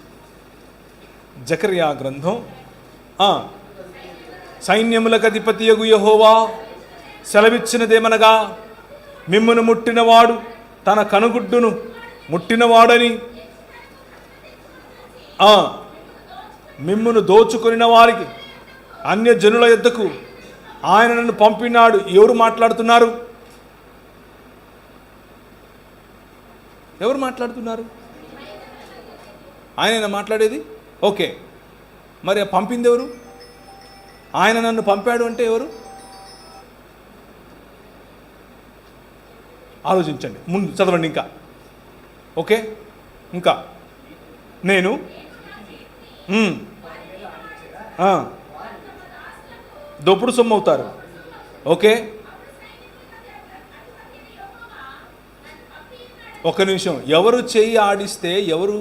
జకర్యా గ్రంథం, సైన్యములకు అధిపతియగు యెహోవా సెలవిచ్చినదేమనగా, మిమ్మును ముట్టినవాడు తన కనుగుడ్డును ముట్టినవాడని, మిమ్మును దోచుకొనిన వారికి అన్యజనుల యొద్దకు ఆయన నన్ను పంపినాడు. ఎవరు మాట్లాడుతున్నారు? ఎవరు మాట్లాడుతున్నారు? ఆయన మాట్లాడేది. ఓకే, మరి పంపింది ఎవరు? ఆయన నన్ను పంపాడు అంటే ఎవరు? ఆలోచించండి, ముందు చదవండి ఇంకా. ఓకే, ఇంకా నేను దోపుడు సొమ్ము అవుతారు. ఓకే, ఒక నిమిషం. ఎవరు చెయ్యి ఆడిస్తే ఎవరు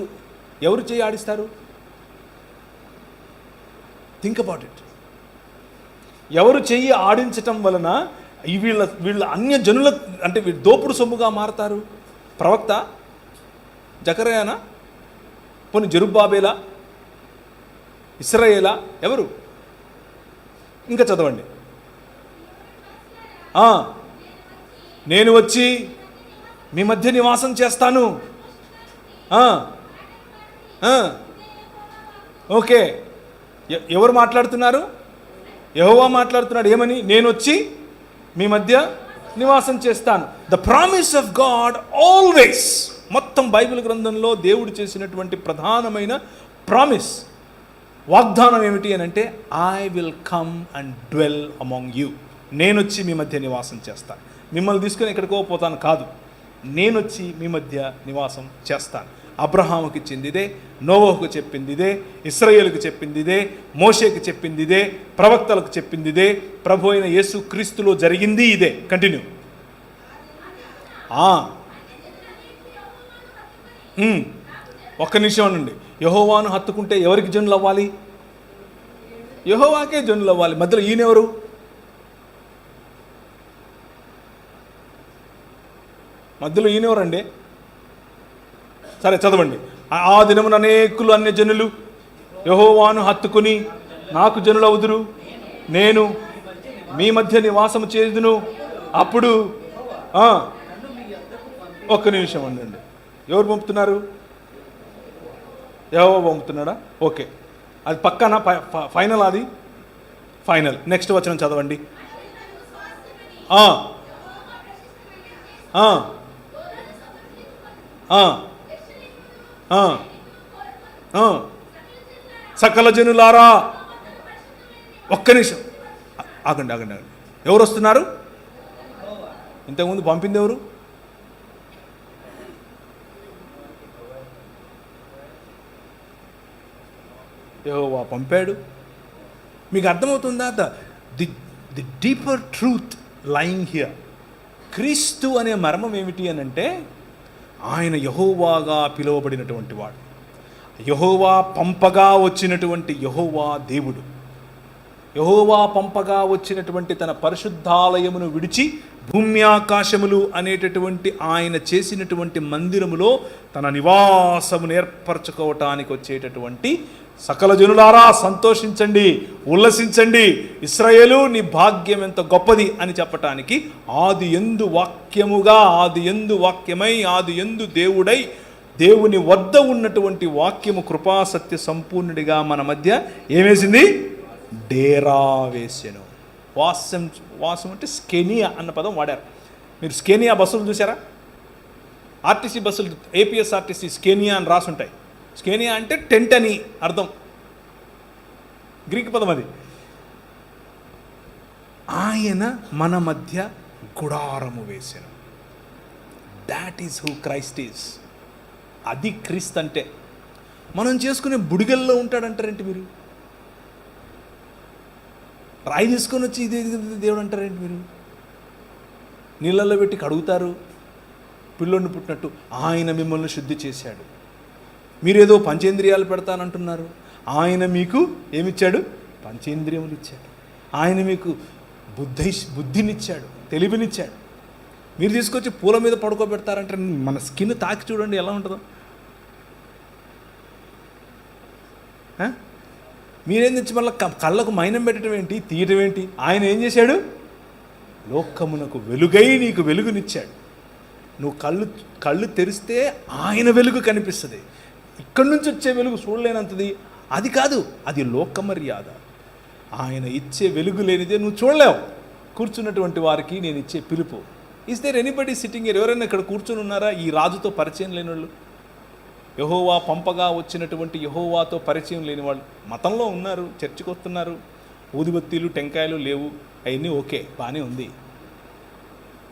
చెయ్యి ఆడిస్తారు? Think about it. ఎవరు చెయ్యి ఆడించటం వలన వీళ్ళ అన్య జనుల అంటే వీళ్ళు దోపుడు సొమ్ముగా మారతారు? ప్రవక్త? జకర్యానా? పోనీ జెరుబ్బాబేలా? ఇశ్రాయేలా? ఎవరు? ఇంకా చదవండి. నేను వచ్చి మీ మధ్య నివాసం చేస్తాను. ఓకే, ఎవరు మాట్లాడుతున్నారు? యెహోవా మాట్లాడుతున్నాడు. ఏమని? నేను వచ్చి మీ మధ్య నివాసం చేస్తాను. The promise of God always. మొత్తం బైబిల్ గ్రంథంలో దేవుడు చేసినటువంటి ప్రధానమైన ప్రామిస్, వాగ్దానం ఏమిటి అని అంటే, I will come and dwell among you. నేను వచ్చి మీ మధ్య నివాసం చేస్తాను. మిమ్మల్ని తీసుకొని ఎక్కడికో పోతాను కాదు, నేను వచ్చి మీ మధ్య నివాసం చేస్తాను. అబ్రహాముకి ఇచ్చింది ఇదే, నోవహుకు చెప్పింది ఇదే, ఇశ్రాయేలుకు చెప్పింది ఇదే, మోషేకి చెప్పింది ఇదే, ప్రవక్తలకు చెప్పింది ఇదే, ప్రభు అయిన యేసు క్రీస్తులో జరిగింది ఇదే. కంటిన్యూ. ఒక్క నిమిషం అనండి. యెహోవాను హత్తుకుంటే ఎవరికి జనులు అవ్వాలి? యెహోవాకే జనులు అవ్వాలి. మధ్యలో ఈయనెవరు? మధ్యలో ఈయనెవరండి? సరే చదవండి. ఆ దినమున అనేకులు అన్య జనులు యెహోవాను హత్తుకుని నాకు జనులవుదురు, నేను మీ మధ్య నివాసము చేదును. అప్పుడు ఒక్క నిమిషం ఉండండి. ఎవరు పంపుతున్నారు? యెహోవా పంపుతున్నాడా? ఓకే, అది పక్కన ఫైనల్, అది ఫైనల్. నెక్స్ట్ వచనం చదవండి. సకల జనులారా, ఒక్క నిమిషం ఆగండి. ఎవరు వస్తున్నారు? ఇంతకుముందు పంపింది ఎవరు? యెహోవా పంపాడు. మీకు అర్థమవుతుందా? The deeper truth lying here. క్రీస్తు అనే మర్మం ఏమిటి అని అంటే, ఆయన యెహోవాగా పిలువబడినటువంటి వాడు, యెహోవా పంపగా వచ్చినటువంటి యెహోవా దేవుడు. యెహోవా పంపగా వచ్చినటువంటి తన పరిశుద్ధాలయమును విడిచి భూమి ఆకాశములు అనేటటువంటి ఆయన చేసినటువంటి మందిరములో తన నివాసమును ఏర్పరచుకోవటానికి వచ్చేటటువంటి సకల జనులారా సంతోషించండి, ఉల్లసించండి, ఇశ్రాయేలు నీ భాగ్యం ఎంత గొప్పది అని చెప్పటానికి ఆది యందు వాక్యముగా, ఆది యందు వాక్యమై, ఆది యందు దేవుడై, దేవుని వద్ద ఉన్నటువంటి వాక్యము కృపాసత్య సంపూర్ణుడిగా మన మధ్య ఏమేసింది? డేరా వేసెను. వాసం అంటే స్కెనియా అన్న పదం వాడారు. మీరు స్కెనియా బస్సులు చూసారా? ఆర్టీసీ బస్సులు, ఏపీఎస్ఆర్టీసీ స్కెనియా అని రాసుంటాయి. స్కెనియా అంటే టెంట్ అని అర్థం, గ్రీక్ పదం అది. ఆయన మన మధ్య గుడారము వేసెను. That is who Christ is. అది క్రీస్తు అంటే. మనం చేసుకునే బుడిగల్లో ఉంటాడంటారేంటి మీరు? రాయి తీసుకొని వచ్చి ఇదే దేవుడు అంటారేంటి మీరు? నీళ్ళల్లో పెట్టి కడుగుతారు పిల్లోడిని పుట్టినట్టు. ఆయన మిమ్మల్ని శుద్ధి చేశాడు. మీరేదో పంచేంద్రియాలు పెడతానంటున్నారు. ఆయన మీకు ఏమిచ్చాడు? పంచేంద్రియములు ఇచ్చాడు. ఆయన మీకు బుద్ధినిచ్చాడు, తెలివినిచ్చాడు. మీరు తీసుకొచ్చి పూల మీద పడుకోబెడతారంటే మన స్కిన్ తాకి చూడండి ఎలా ఉంటుందో. మీరేం తెచ్చి మళ్ళీ కళ్ళకు మైనం పెట్టడం ఏంటి, తీయటం ఏంటి? ఆయన ఏం చేశాడు? లోకమునకు వెలుగై నీకు వెలుగునిచ్చాడు. నువ్వు కళ్ళు తెరిస్తే ఆయన వెలుగు కనిపిస్తుంది. ఇక్కడి నుంచి వచ్చే వెలుగు చూడలేనంతది అది కాదు, అది లోక మర్యాద. ఆయన ఇచ్చే వెలుగు లేనిదే నువ్వు చూడలేవు. కూర్చున్నటువంటి వారికి నేను ఇచ్చే పిలుపు. Is there anybody sitting here? ఎవరైనా ఇక్కడ కూర్చొని ఉన్నారా ఈ రాజుతో పరిచయం లేని వాళ్ళు? యెహోవా పంపగా వచ్చినటువంటి యెహోవాతో పరిచయం లేని వాళ్ళు మతంలో ఉన్నారు, చర్చికి వస్తున్నారు, ఊదిబత్తీలు టెంకాయలు లేవు, అవన్నీ ఓకే, బాగానే ఉంది.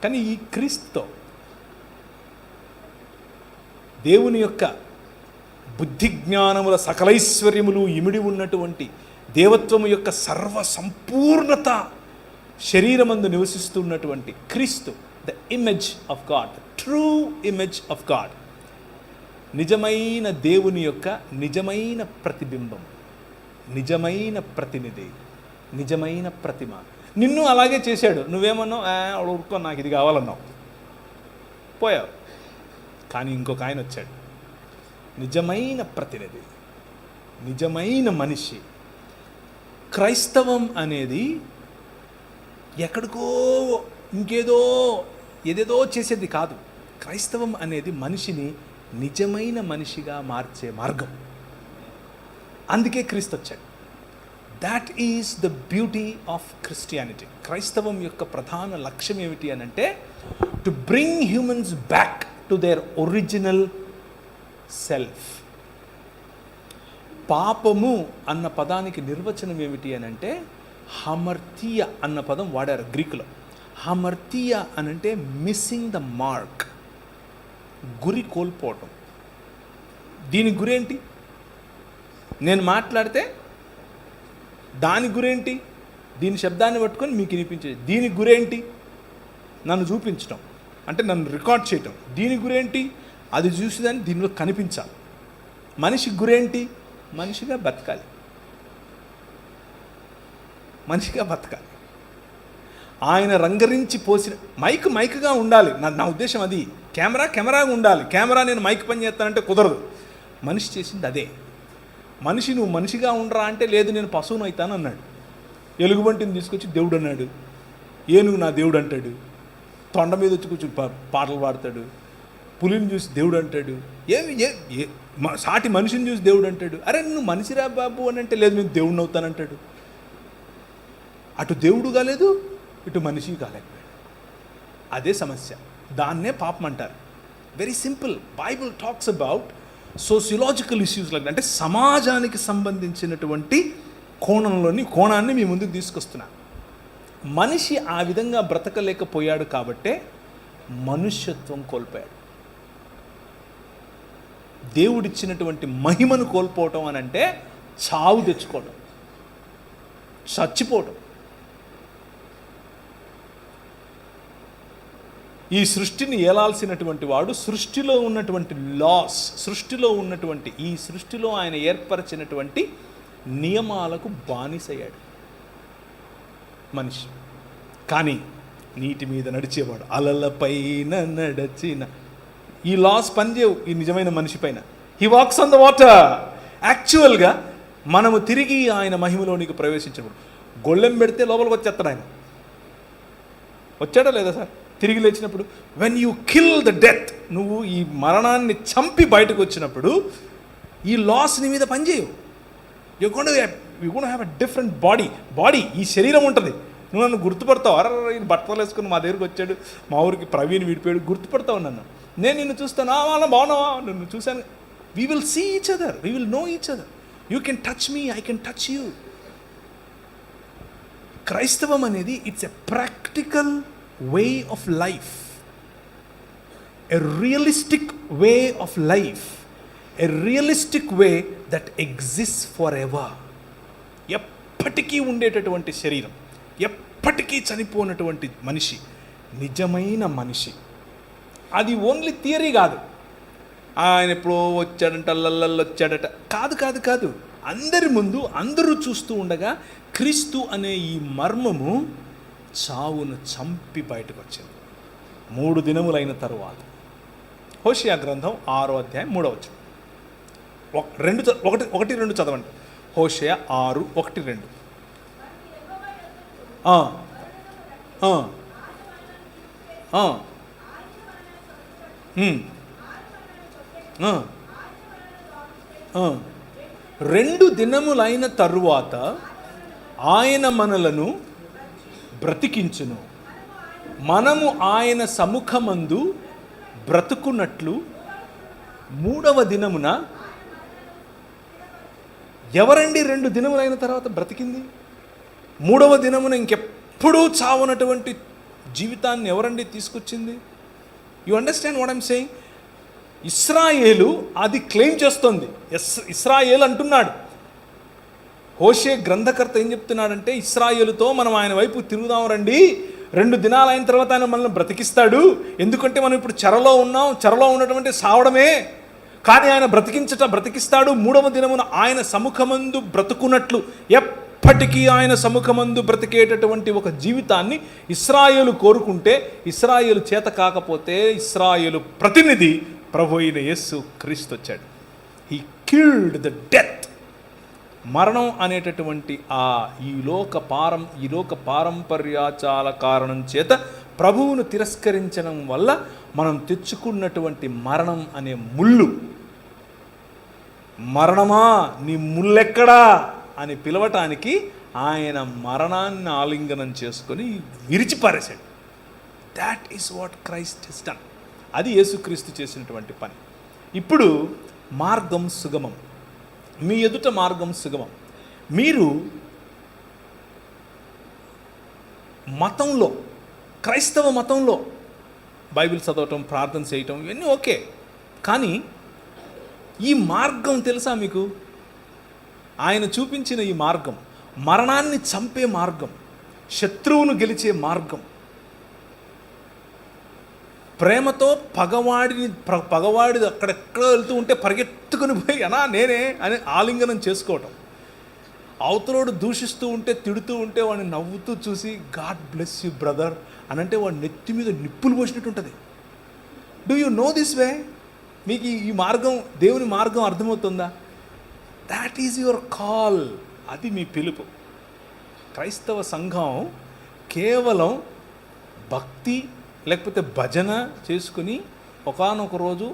కానీ ఈ క్రీస్తుతో దేవుని యొక్క బుద్ధి జ్ఞానముల సకలైశ్వర్యములు ఇమిడి ఉన్నటువంటి దేవత్వము యొక్క సర్వ సంపూర్ణత శరీరమందు నివసిస్తున్నటువంటి క్రీస్తు, the image of God, true image of God, నిజమైన దేవుని యొక్క నిజమైన ప్రతిబింబం, నిజమైన ప్రతినిధి, నిజమైన ప్రతిమ. నిన్ను అలాగే చేశాడు. నువ్వేమన్నావు? ఊరుకో, నాకు ఇది కావాలన్నావు, పోయావు. కానీ ఇంకొక ఆయన వచ్చాడు, నిజమైన ప్రతినిధి, నిజమైన మనిషి. క్రైస్తవం అనేది ఎక్కడికో ఏదేదో చేసేది కాదు. క్రైస్తవం అనేది మనిషిని నిజమైన మనిషిగా మార్చే మార్గం. అందుకే క్రీస్తు వచ్చాడు. That is the beauty of Christianity. క్రైస్తవం యొక్క ప్రధాన లక్ష్యం ఏమిటి అని అంటే, to bring humans back to their original self. పాపము అన్న పదానికి నిర్వచనం ఏమిటి అని అంటే, హమర్తియ అన్న పదం వాడారు గ్రీకులో. హమర్తియ అనంటే మిస్సింగ్ ద మార్క్, గురి కోల్పోవటం. దీనికి గురేంటి? నేను మాట్లాడితే దాని గురేంటి? దీని శబ్దాన్ని పట్టుకొని మీకు వినిపించేది. దీనికి గురేంటి? నన్ను చూపించడం, అంటే నన్ను రికార్డ్ చేయటం. దీని గురేంటి? అది చూసేదాన్ని దీనిలో కనిపించాలి. మనిషి గురేంటి? మనిషిగా బతకాలి, మనిషిగా బతకాలి. ఆయన రంగరించి పోసిన మైక్గా ఉండాలి. నా ఉద్దేశం అది. కెమెరాగా ఉండాలి. కెమెరా నేను మైక్ పని చేస్తానంటే కుదరదు. మనిషి చేసింది అదే. మనిషి నువ్వు మనిషిగా ఉండరా అంటే లేదు నేను పశువును అవుతాను అన్నాడు. ఎలుగుబంటిని తీసుకొచ్చి దేవుడు అన్నాడు. ఏనుగు నా దేవుడు అంటాడు. తొండ మీద వచ్చి కూర్చొని పాటలు పాడతాడు. పులిని చూసి దేవుడు అంటాడు. సాటి మనిషిని చూసి దేవుడు అంటాడు. అరే నువ్వు మనిషిరా బాబు అని అంటే లేదు నేను దేవుడిని అవుతానంటాడు. అటు దేవుడు కాలేదు, ఇటు మనిషి కాలేకపోయాడు. అదే సమస్య. దాన్నే పాపం అంటారు. Very simple. Bible talks about sociological issues లాగా, అంటే సమాజానికి సంబంధించినటువంటి కోణాన్ని మీ ముందుకు తీసుకొస్తున్నా. మనిషి ఆ విధంగా బ్రతకలేకపోయాడు కాబట్టే మనుష్యత్వం కోల్పోయాడు. దేవుడిచ్చినటువంటి మహిమను కోల్పోవటం అని అంటే చావు తెచ్చుకోవటం, చచ్చిపోవటం. ఈ సృష్టిని ఏలాల్సినటువంటి వాడు సృష్టిలో ఉన్నటువంటి లాస్, సృష్టిలో ఉన్నటువంటి ఈ సృష్టిలో ఆయన ఏర్పరిచినటువంటి నియమాలకు బానిసయ్యాడు మనిషి. కానీ నీటి మీద నడిచేవాడు, అలలపైన నడచిన, ఈ లాస్ పనిచేయవు ఈ నిజమైన మనిషి పైన. He walks on the water. యాక్చువల్గా మనము తిరిగి ఆయన మహిమలోనికి ప్రవేశించినప్పుడు గొళ్ళెం పెడితే లోపలికి వచ్చేస్తాడు ఆయన. వచ్చాడా లేదా సార్? తిరిగి లేచినప్పుడు when you kill the death, నువ్వు ఈ మరణాన్ని చంపి బయటకు వచ్చినప్పుడు ఈ లాస్ నీ మీద పనిచేయవు. You gonna have a different body ఈ శరీరం ఉంటుంది. నువ్వు నన్ను గుర్తుపడతావు. ఈ బట్టలు వేసుకుని మా దగ్గరికి వచ్చాడు, మా ఊరికి ప్రవీణ్ విడిపోయాడు, గుర్తుపడతావు నన్ను. నేను నిన్ను చూస్తాను, వాళ్ళ బాగున్నావా, నిన్ను చూశాను. We will see each other, we will know each other. You can touch me, I can touch you. క్రైస్తవం అనేది it's a practical way of life, a realistic way of life, a realistic way that exists forever. ఎప్పటికీ ఉండేటటువంటి శరీరం, ఎప్పటికీ చనిపోయినటువంటి మనిషి, నిజమైన మనిషి. అది ఓన్లీ థియరీ కాదు. ఆయన ఎప్పుడో వచ్చాడంట, అల్లల్లో వచ్చాడట, కాదు. అందరి ముందు అందరూ చూస్తూ ఉండగా క్రీస్తు అనే ఈ మర్మము చావును చంపి బయటకు వచ్చింది 3 దినములైన తరువాత. హోషేయ గ్రంథం 6వ అధ్యాయం 3వ వచనం. 1-2 చదవండి. హోషేయ 6:1-2. రెండు దినములైన తరువాత ఆయన మనలను బ్రతికించును, మనము ఆయన సముఖమందు బ్రతుకున్నట్లు 3వ దినమున. ఎవరండి 2 దినములైన తర్వాత బ్రతికింది? 3వ దినమున ఇంకెప్పుడూ చావనటువంటి జీవితాన్ని ఎవరండి తీసుకొచ్చింది? You understand what I'm saying? ఇశ్రాయేలు అది క్లెయిమ్ చేస్తుంది. ఇశ్రాయేలు అంటున్నాడు. హోషే గ్రంథకర్త ఏం చెప్తున్నాడంటే, ఇశ్రాయేలుతో మనం ఆయన వైపు తిరుగుదాం రండి, 2 దినాలు అయిన తర్వాత ఆయన మనల్ని బ్రతికిస్తాడు. ఎందుకంటే మనం ఇప్పుడు చెరలో ఉన్నాం, చెరలో ఉన్నటువంటి సావడమే, కానీ ఆయన బ్రతికిస్తాడు. 3వ దినమున ఆయన సముఖమందు బ్రతుకున్నట్లు, ఎప్పటికీ ఆయన సముఖమందు బ్రతికేటటువంటి ఒక జీవితాన్ని ఇశ్రాయేలు కోరుకుంటే, ఇశ్రాయేలు చేత కాకపోతే ఇశ్రాయేలు ప్రతినిధి ప్రభు అయిన యేసు క్రీస్తు వచ్చాడు. He killed the death. మరణం అనేటటువంటి ఈ లోక పారంపర్యాచాల కారణం చేత ప్రభువును తిరస్కరించడం వల్ల మనం తెచ్చుకున్నటువంటి మరణం అనే ముళ్ళు, మరణమా నీ ముల్లెక్కడా అని పిలవటానికి ఆయన మరణాన్ని ఆలింగనం చేసుకొని విరిచిపారేశాడు. That is what Christ has done. అది యేసుక్రీస్తు చేసినటువంటి పని. ఇప్పుడు మార్గం సుగమం, మీ ఎదుట మార్గం సుగమం. మీరు మతంలో, క్రైస్తవ మతంలో బైబిల్ చదవటం, ప్రార్థన చేయటం ఇవన్నీ ఓకే, కానీ ఈ మార్గం తెలుసా మీకు? ఆయన చూపించిన ఈ మార్గం మరణాన్ని చంపే మార్గం, శత్రువును గెలిచే మార్గం. ప్రేమతో పగవాడి అక్కడెక్కడ వెళ్తూ ఉంటే పరిగెత్తుకుని పోయి నేనే అని ఆలింగనం చేసుకోవటం. అవతలోడు దూషిస్తూ ఉంటే, తిడుతూ ఉంటే వాడిని నవ్వుతూ చూసి గాడ్ బ్లెస్ యూ బ్రదర్ అని అంటే వాడి నెత్తి మీద నిప్పులు పోసినట్టు ఉంటుంది. Do you know this way? మీకు ఈ మార్గం, దేవుని మార్గం అర్థమవుతుందా? That is your call. అది మీ పిలుపు. క్రైస్తవ సంఘం కేవలం భక్తి లేకపోతే భజన చేసుకుని ఒకానొక రోజు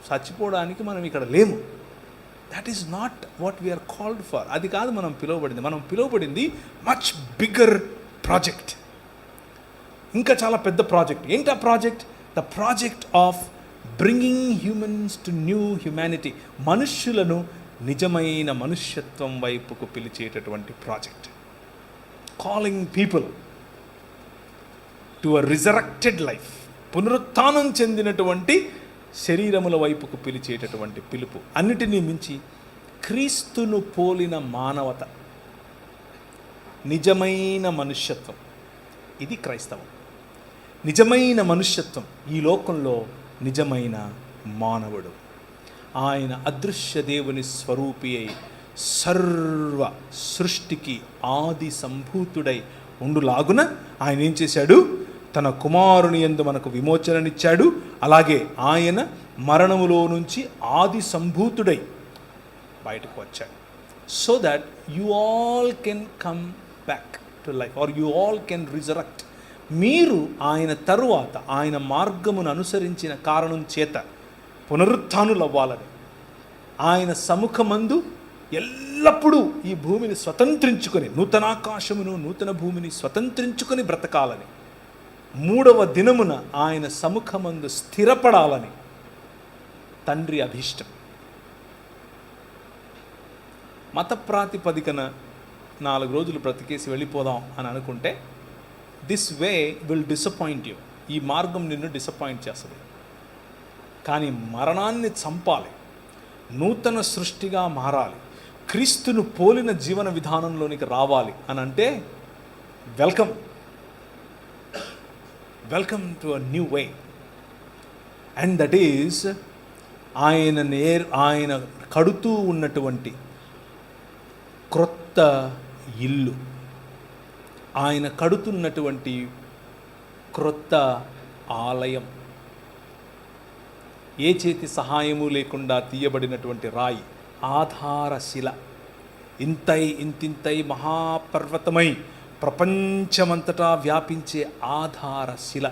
చచ్చిపోవడానికి మనం ఇక్కడ లేము. That is not what we are called for. అది కాదు మనం పిలువబడింది. మనం పిలువబడింది మచ్ బిగ్గర్ ప్రాజెక్ట్, ఇంకా చాలా పెద్ద ప్రాజెక్ట్. ఏంటి ఆ project? The project of bringing humans to new humanity. మనుష్యులను నిజమైన మనుష్యత్వం వైపుకు పిలిచేటటువంటి project. Calling people to a resurrected life. పునరుత్థానం చెందినటువంటి శరీరముల వైపుకు పిలిచేటటువంటి పిలుపు. అన్నిటినీ మించి క్రీస్తును పోలిన మానవత, నిజమైన మనుష్యత్వం. ఇది క్రైస్తవం. నిజమైన మనుష్యత్వం. ఈ లోకంలో నిజమైన మానవుడు. ఆయన అదృశ్య దేవుని స్వరూపి అయి సర్వ సృష్టికి ఆది సంభూతుడై ఉండులాగున ఆయన ఏం చేశాడు? తన కుమారుని యందు మనకు విమోచననిచ్చాడు. అలాగే ఆయన మరణములో నుంచి ఆది సంభూతుడై బయటకు వచ్చాడు. So that you all can come back to life or you all can resurrect. మీరు ఆయన తరువాత ఆయన మార్గమును అనుసరించిన కారణం చేత పునరుత్థానులవ్వాలని, ఆయన సముఖమందు ఎల్లప్పుడూ ఈ భూమిని స్వతంత్రించుకొని, నూతనాకాశమును నూతన భూమిని స్వతంత్రించుకొని బ్రతకాలని, మూడవ దినమున ఆయన సముఖమందు స్థిరపడాలని తండ్రి అభీష్టం. మత ప్రాతిపదికన 4 రోజులు బ్రతికేసి వెళ్ళిపోదాం అని అనుకుంటే this way will disappoint you. ఈ మార్గం నిన్ను డిసప్పాయింట్ చేస్తుంది. కానీ మరణాన్ని చంపాలి, నూతన సృష్టిగా మారాలి, క్రీస్తును పోలిన జీవన విధానంలోనికి రావాలి అని అంటే welcome to a new way. And that is ఆయన కడుతూ ఉన్నటువంటి క్రొత్త ఇల్లు, ఆయన కడుతున్నటువంటి క్రొత్త ఆలయం, ఏ చేతి సహాయము లేకుండా తీయబడినటువంటి రాయి, ఆధారశిల, ఇంతింతై మహాపర్వతమై ప్రపంచమంతటా వ్యాపించే ఆధారశిల.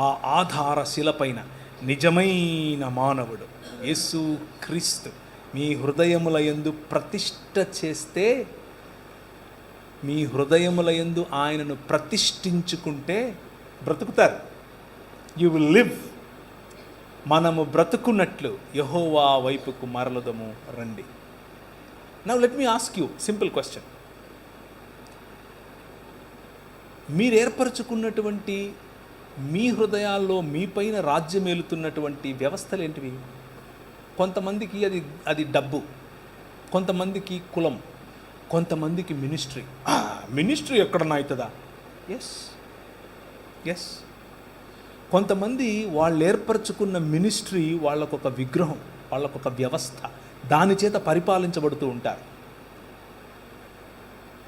ఆ ఆధారశిల పైన నిజమైన మానవుడు యేసు క్రీస్తు మీ హృదయముల యందు ప్రతిష్ఠ చేస్తే, మీ హృదయముల యందు ఆయనను ప్రతిష్ఠించుకుంటే బ్రతుకుతారు. You will live. మనము బ్రతుకున్నట్లు యెహోవా వైపుకు మరలదము రండి. Now let me ask you simple question. మీరు ఏర్పరచుకున్నటువంటి మీ హృదయాల్లో మీ పైన రాజ్యమేలుతున్నటువంటి వ్యవస్థలు ఏంటివి? కొంతమందికి అది డబ్బు, కొంతమందికి కులం, కొంతమందికి మినిస్ట్రీ ఎక్కడన్నా అవుతుందా? ఎస్. కొంతమంది వాళ్ళు ఏర్పరచుకున్న మినిస్ట్రీ వాళ్ళకొక విగ్రహం, వాళ్ళకొక వ్యవస్థ, దాని చేత పరిపాలించబడుతూ ఉంటారు.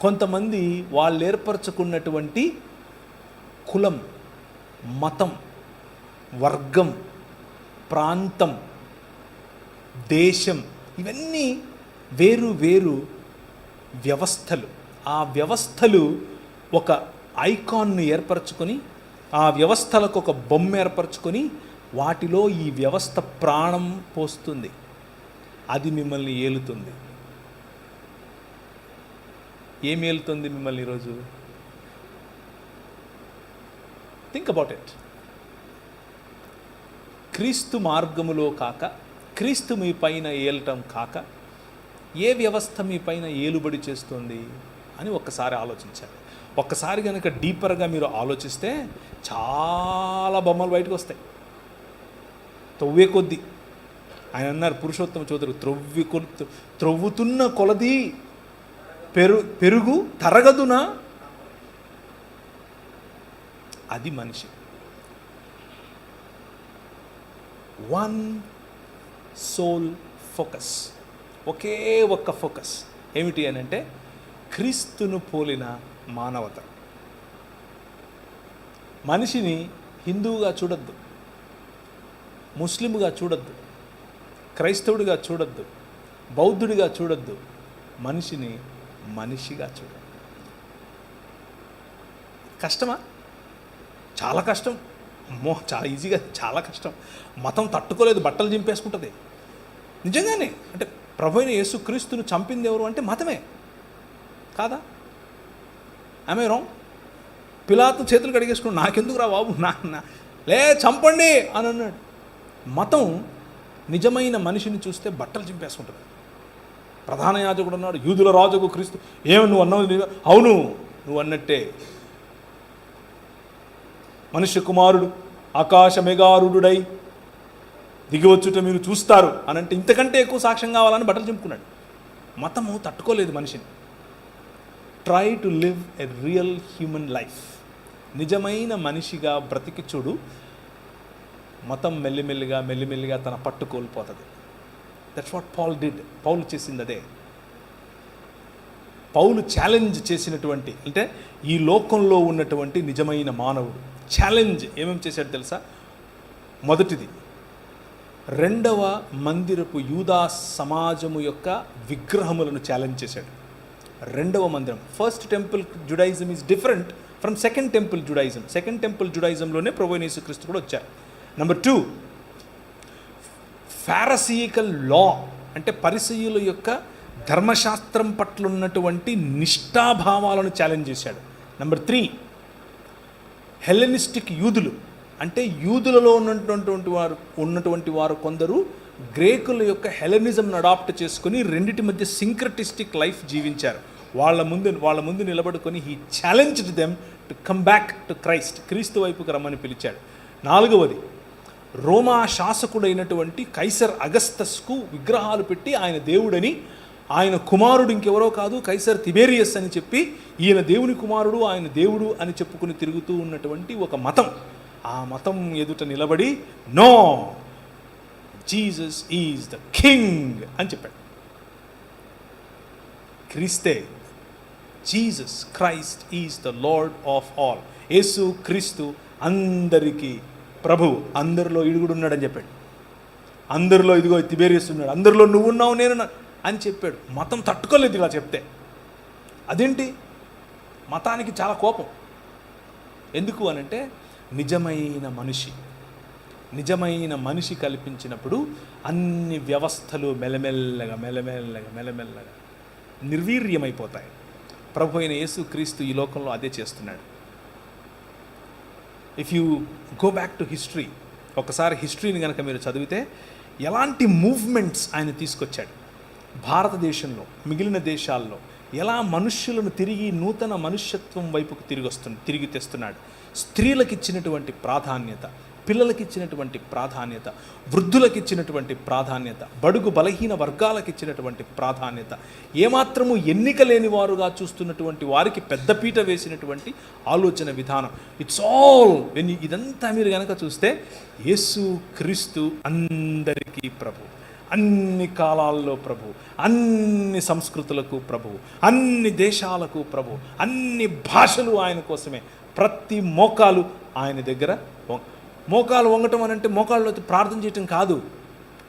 కొంతమంది వాళ్ళు ఏర్పరచుకున్నటువంటి కులం, మతం, వర్గం, ప్రాంతం, దేశం, ఇవన్నీ వేరు వేరు వ్యవస్థలు. ఆ వ్యవస్థలు ఒక ఐకాన్ను ఏర్పరచుకొని, ఆ వ్యవస్థలకు ఒక బొమ్మ ఏర్పరచుకొని, వాటిలో ఈ వ్యవస్థ ప్రాణం పోస్తుంది. అది మిమ్మల్ని ఏలుతుంది. ఏం ఏలుతుంది మిమ్మల్ని ఈరోజు? Think about it. క్రీస్తు మార్గములో కాక, క్రీస్తు మీ పైన ఏలటం కాక, ఏ వ్యవస్థ మీ పైన ఏలుబడి చేస్తుంది అని ఒక్కసారి ఆలోచించాలి. ఒక్కసారి కనుక డీపర్గా మీరు ఆలోచిస్తే చాలా బొమ్మలు బయటకు వస్తాయి. తవ్వే కొద్దీ ఆయన అన్నారు పురుషోత్తమ చౌదరి, త్రొవ్వుతున్న కొలది పెరుగు తరగదునా. అది మనిషి. వన్ సోల్ ఫోకస్, ఒకే ఒక్క ఫోకస్. ఏమిటి అని అంటే క్రీస్తును పోలిన మానవత. మనిషిని హిందువుగా చూడొద్దు, ముస్లింగా చూడొద్దు, క్రైస్తవుడిగా చూడొద్దు, బౌద్ధుడిగా చూడొద్దు. మనిషిని మనిషిగా చూడొద్దు. కష్టమా? చాలా కష్టం. చాలా ఈజీగా, చాలా కష్టం. మతం తట్టుకోలేదు, బట్టలు చింపేసుకుంటుంది. నిజంగానే అంటే ప్రభు అయిన యేసు క్రీస్తును చంపింది ఎవరు అంటే మతమే కాదా? ఆమె రాంగ్? పిలాతు చేతులు కడిగేసుకున్నాడు, నాకెందుకు రా బాబు, లే చంపండి అని అన్నాడు. మతం నిజమైన మనిషిని చూస్తే బట్టలు చింపేసుకుంటుంది. ప్రధాన యాజకుడు అన్నాడు, యూదుల రాజుకు క్రీస్తు. ఏమి నువ్వు అన్నావు? అవును, నువ్వు అన్నట్టే. మనుష్య కుమారుడు ఆకాశ మేఘారుడై దిగివచ్చుట మీరు చూస్తారు అని అంటే ఇంతకంటే ఎక్కువ సాక్ష్యం కావాలని బట్టలు చింపుకున్నాడు. మతము తట్టుకోలేదు మనిషిని. Try to live a real human life. నిజమైన మనిషిగా బ్రతికి చూడు. మతం మెల్లిమెల్లిగా తన పట్టు కోల్పోతుంది. That's what Paul did. పౌలు చేసింది అదే. పౌలు ఛాలెంజ్ చేసినటువంటి, అంటే ఈ లోకంలో ఉన్నటువంటి నిజమైన మానవుడు ఛాలెంజ్ ఏమేమి చేశాడు తెలుసా? మొదటిది, రెండవ మందిరపు యూదా సమాజము యొక్క విగ్రహములను ఛాలెంజ్ చేశాడు. రెండవ మందిరం, first temple Judaism is different from second temple Judaism. Second temple జుడాయిజంలోనే ప్రభు యేసు క్రీస్తు కూడా వచ్చారు. నెంబర్ 2, ఫారసీకల్ లా, అంటే పరిసయ్యుల యొక్క ధర్మశాస్త్రం పట్ల ఉన్నటువంటి నిష్ఠాభావాలను ఛాలెంజ్ చేశాడు. నెంబర్ 3, హెలెనిస్టిక్ యూదులు, అంటే యూదులలో ఉన్నటువంటి వారు కొందరు గ్రేకుల యొక్క హెలెనిజంను అడాప్ట్ చేసుకుని రెండిటి మధ్య సింక్రటిస్టిక్ లైఫ్ జీవించారు. వాళ్ళ ముందు నిలబడుకొని he challenged them to come back to Christ. క్రీస్తు వైపుకి రమ్మని పిలిచాడు. 4వది, రోమా శాసకుడైనటువంటి కైసర్ అగస్తస్కు విగ్రహాలు పెట్టి ఆయన దేవుడని, ఆయన కుమారుడు ఇంకెవరో కాదు కైసర్ తిబేరియస్ అని చెప్పి, ఈయన దేవుని కుమారుడు, ఆయన దేవుడు అని చెప్పుకుని తిరుగుతూ ఉన్నటువంటి ఒక మతం. ఆ మతం ఎదుట నిలబడి no, Jesus is the king అని చెప్పాడు. క్రీస్తే, Jesus Christ is the Lord of all. యేసు క్రీస్తు అందరికీ ప్రభు, అందరిలో ఇడుగుడు ఉన్నాడని చెప్పాడు. అందరిలో ఇదిగో తిబేరియస్ ఉన్నాడు, అందరిలో నువ్వు ఉన్నావు నేను అని చెప్పాడు. మతం తట్టుకోలేదు ఇలా చెప్తే. అదేంటి? మతానికి చాలా కోపం. ఎందుకు అనంటే నిజమైన మనిషి కల్పించినప్పుడు అన్ని వ్యవస్థలు మెల్లమెల్లగా నిర్వీర్యమైపోతాయి. ప్రభు అయిన యేసు క్రీస్తు ఈ లోకంలో అదే చేస్తున్నాడు. If you go back to history, ఒకసారి హిస్టరీని కనుక మీరు చదివితే ఎలాంటి మూవ్మెంట్స్ ఆయన తీసుకొచ్చాడు. భారతదేశంలో, మిగిలిన దేశాల్లో ఎలా మనుష్యులను తిరిగి నూతన మనుష్యత్వం వైపుకు తిరిగి తెస్తున్నాడు. స్త్రీలకు ఇచ్చినటువంటి ప్రాధాన్యత, పిల్లలకి ఇచ్చినటువంటి ప్రాధాన్యత, వృద్ధులకు ఇచ్చినటువంటి ప్రాధాన్యత, బడుగు బలహీన వర్గాలకు ఇచ్చినటువంటి ప్రాధాన్యత, ఏమాత్రము ఎన్నిక లేని వారుగా చూస్తున్నటువంటి వారికి పెద్దపీట వేసినటువంటి ఆలోచన విధానం. ఇట్స్ ఆల్ వెన్ ఇదంతా మీరు కనుక చూస్తే యేసు క్రీస్తు అందరికీ ప్రభు, అన్ని కాలాల్లో ప్రభు, అన్ని సంస్కృతులకు ప్రభు, అన్ని దేశాలకు ప్రభు, అన్ని భాషలు ఆయన కోసమే. ప్రతి మోకాలు ఆయన దగ్గర. మోకాలు వంగటం అని అంటే మోకాళ్ళు ప్రార్థన చేయటం కాదు.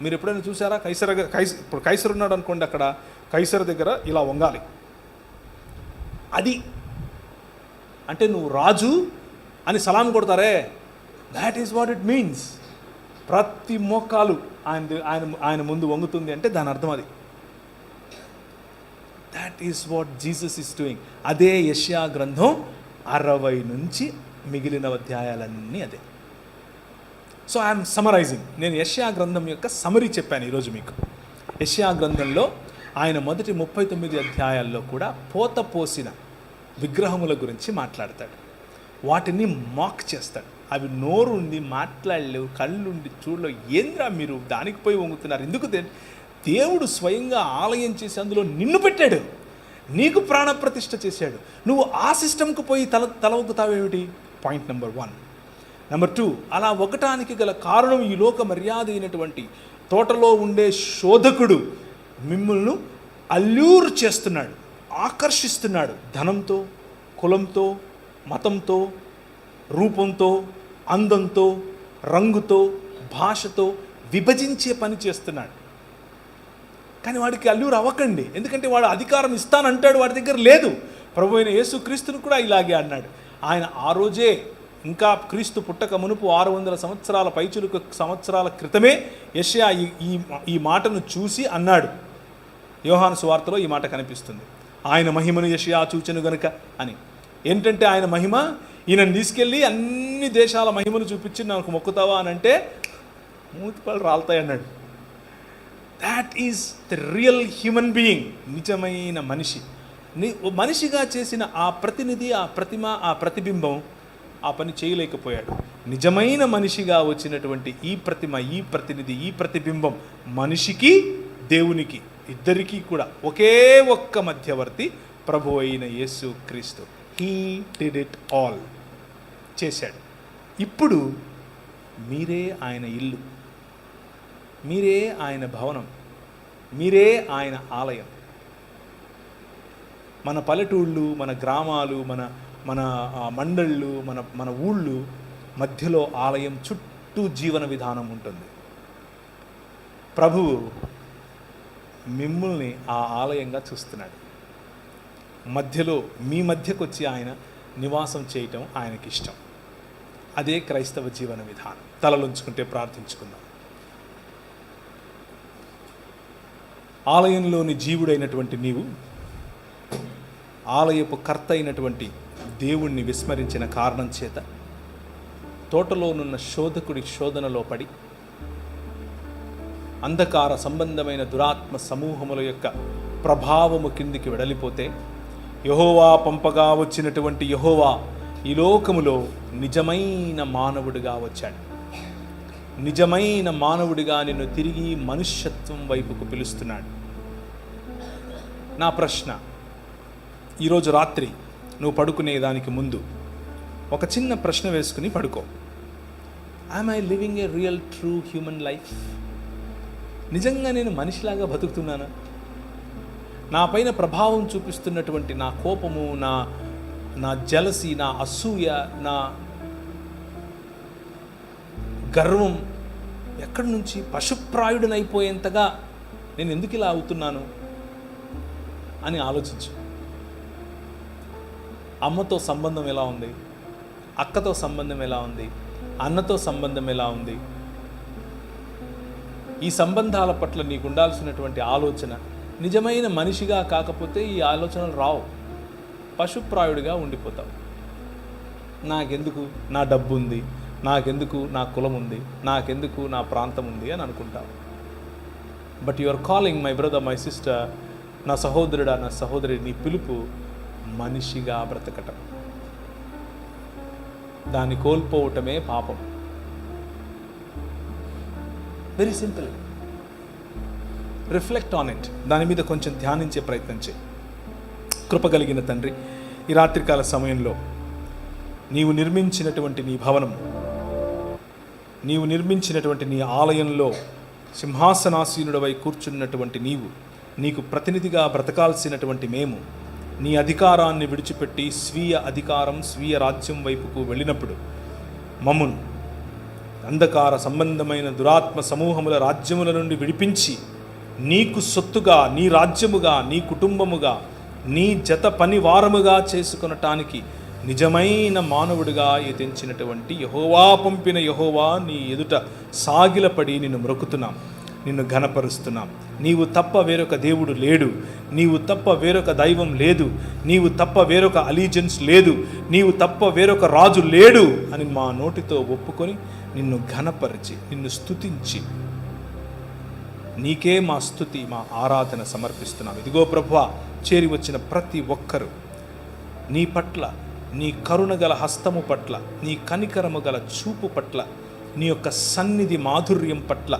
మీరు ఎప్పుడైనా చూసారా? ఇప్పుడు కైసర్ ఉన్నాడు అనుకోండి, అక్కడ కైసర్ దగ్గర ఇలా వంగాలి. అది అంటే నువ్వు రాజు అని సలాం కొడతారే, that is what it means. ప్రతి మోకాలు ఆయన ముందు వంగుతుంది అంటే దాని అర్థం అది. That is what Jesus is doing. అదే యెషయా గ్రంథం 60 నుంచి మిగిలిన అధ్యాయాలన్నీ అదే. So I am summarising. నేను యెషయా గ్రంథం యొక్క సమరీ చెప్పాను ఈరోజు మీకు. యెషయా గ్రంథంలో ఆయన మొదటి 39 అధ్యాయాల్లో కూడా పోత పోసిన విగ్రహముల గురించి మాట్లాడతాడు. వాటిని మాక్ చేస్తాడు. అవి నోరుండి మాట్లాడలేవు, కళ్ళుండి చూడలేవు. ఏంద్రా మీరు దానికి పోయి వంగుతున్నారు? ఎందుకు? దేవుడు స్వయంగా ఆలయం చేసి అందులో నిన్ను పెట్టాడు, నీకు ప్రాణప్రతిష్ఠ చేశాడు. నువ్వు ఆ సిస్టమ్కి పోయి తల ఒగ్గుతావేమిటి? Point number 1. నెంబర్ 2, అలా ఒక్కటానికి గల కారణం ఈ లోక మర్యాద అయినటువంటి తోటలో ఉండే శోధకుడు మిమ్మల్ని అల్యూర్ చేస్తున్నాడు, ఆకర్షిస్తున్నాడు. ధనంతో, కులంతో, మతంతో, రూపంతో, అందంతో, రంగుతో, భాషతో విభజించే పని చేస్తున్నాడు. కానీ వాడికి అల్యూర్ అవ్వకండి, ఎందుకంటే వాడు అధికారం ఇస్తానంటాడు, వాడి దగ్గర లేదు. ప్రభు అయిన యేసుక్రీస్తును కూడా ఇలాగే అన్నాడు. ఆయన ఆ రోజే, ఇంకా క్రీస్తు పుట్టక మునుపు 600 సంవత్సరాల పైచులకు సంవత్సరాల క్రితమే యెషయా ఈ మాటను చూసి అన్నాడు. యోహాను సువార్తలో ఈ మాట కనిపిస్తుంది. ఆయన మహిమను యెషయా చూచెను గనుక అని. ఏంటంటే ఆయన మహిమ, ఈయనను తీసుకెళ్ళి అన్ని దేశాల మహిమను చూపించి నాకు మొక్కుతావా అని అంటే మూతిపళ్ళు రాలుతాయి అన్నాడు. That is the real human being. నిజమైన మనిషి. మనిషిగా చేసిన ఆ ప్రతినిధి, ఆ ప్రతిమ, ఆ ప్రతిబింబం ఆ పని చేయలేకపోయాడు. నిజమైన మనిషిగా వచ్చినటువంటి ఈ ప్రతిమ, ఈ ప్రతినిధి, ఈ ప్రతిబింబం మనిషికి, దేవునికి ఇద్దరికీ కూడా ఒకే ఒక్క మధ్యవర్తి ప్రభు అయిన యేసు క్రీస్తు. హీ డిడ్ ఇట్ ఆల్, చేశాడు. ఇప్పుడు మీరే ఆయన ఇల్లు, మీరే ఆయన భవనం, మీరే ఆయన ఆలయం. మన పల్లెటూళ్ళు, మన గ్రామాలు, మన మన మండళ్ళు, మన ఊళ్ళు మధ్యలో ఆలయం, చుట్టూ జీవన విధానం ఉంటుంది. ప్రభువు మిమ్మల్ని ఆ ఆలయంగా చూస్తున్నాడు. మధ్యలో మీ మధ్యకు వచ్చి ఆయన నివాసం చేయటం ఆయనకి ఇష్టం. అదే క్రైస్తవ జీవన విధానం. తలలుంచుకుంటే ప్రార్థించుకుందాం. ఆలయంలోని జీవుడైనటువంటి నీవు ఆలయపు కర్త అయినటువంటి దేవుణ్ణి విస్మరించిన కారణం చేత తోటలోనున్న శోధకుడి శోధనలో పడి అంధకార సంబంధమైన దురాత్మ సమూహముల యొక్క ప్రభావము కిందికి వెడలిపోతే, యెహోవా పంపగా వచ్చినటువంటి యెహోవా ఈ లోకములో నిజమైన మానవుడిగా వచ్చాడు. నిజమైన మానవుడిగా నిన్ను తిరిగి మనుష్యత్వం వైపుకు పిలుస్తున్నాడు. నా ప్రశ్న, ఈరోజు రాత్రి నువ్వు పడుకునే దానికి ముందు ఒక చిన్న ప్రశ్న వేసుకుని పడుకో. Am I living a real true human life? నిజంగా నేను మనిషిలాగా బతుకుతున్నానా? నా పైన ప్రభావం చూపిస్తున్నటువంటి నా కోపము, నా జలసి, నా అసూయ, నా గర్వం ఎక్కడి నుంచి పశుప్రాయుడనైపోయేంతగా నేను ఎందుకు ఇలా అవుతున్నాను అని ఆలోచించు. అమ్మతో సంబంధం ఎలా ఉంది? అక్కతో సంబంధం ఎలా ఉంది? అన్నతో సంబంధం ఎలా ఉంది? ఈ సంబంధాల పట్ల నీకు ఉండాల్సినటువంటి ఆలోచన నిజమైన మనిషిగా కాకపోతే ఈ ఆలోచనలు రావు. పశుప్రాయుడిగా ఉండిపోతావు. నాకెందుకు నా డబ్బు ఉంది, నాకెందుకు నా కులం ఉంది, నాకెందుకు నా ప్రాంతం ఉంది అని అనుకుంటావు. But you are calling my brother, my sister, నా సహోదరుడా, నా సహోదరి, నీ పిలుపు మనిషిగా బ్రతకటం. దాన్ని కోల్పోవటమే పాపం. Very simple. Reflect on it. దాని మీద కొంచెం ధ్యానించే ప్రయత్నం చేయి. కృపగలిగిన తండ్రి, ఈ రాత్రికాల సమయంలో నీవు నిర్మించినటువంటి నీ భవనం, నీవు నిర్మించినటువంటి నీ ఆలయంలో సింహాసనాసీనుడవై కూర్చున్నటువంటి నీవు, నీకు ప్రతినిధిగా బ్రతకాల్సినటువంటి మేము నీ అధికారాన్ని విడిచిపెట్టి స్వీయ అధికారం, స్వీయ రాజ్యం వైపుకు వెళ్ళినప్పుడు మమ్మును అంధకార సంబంధమైన దురాత్మ సమూహముల రాజ్యముల నుండి విడిపించి నీకు సొత్తుగా, నీ రాజ్యముగా, నీ కుటుంబముగా, నీ జత పనివారముగా చేసుకొనటానికి నిజమైన మానవుడిగా ఎదించినటువంటి యెహోవా పంపిన యెహోవా నీ ఎదుట సాగిలపడి నిన్ను మ్రొక్కుతున్నాం, నిన్ను ఘనపరుస్తున్నాం. నీవు తప్ప వేరొక దేవుడు లేడు, నీవు తప్ప వేరొక దైవం లేదు, నీవు తప్ప వేరొక అలీజెన్స్ లేదు, నీవు తప్ప వేరొక రాజు లేడు అని మా నోటితో ఒప్పుకొని నిన్ను ఘనపరిచి, నిన్ను స్తుతించి, నీకే మా స్తుతి, మా ఆరాధన సమర్పిస్తున్నాం. ఇదిగో ప్రభువా, చేరి వచ్చిన ప్రతి ఒక్కరూ నీ పట్ల నీ కరుణ గల హస్తము పట్ల, నీ కనికరము గల చూపు పట్ల, నీ యొక్క సన్నిధి మాధుర్యం పట్ల,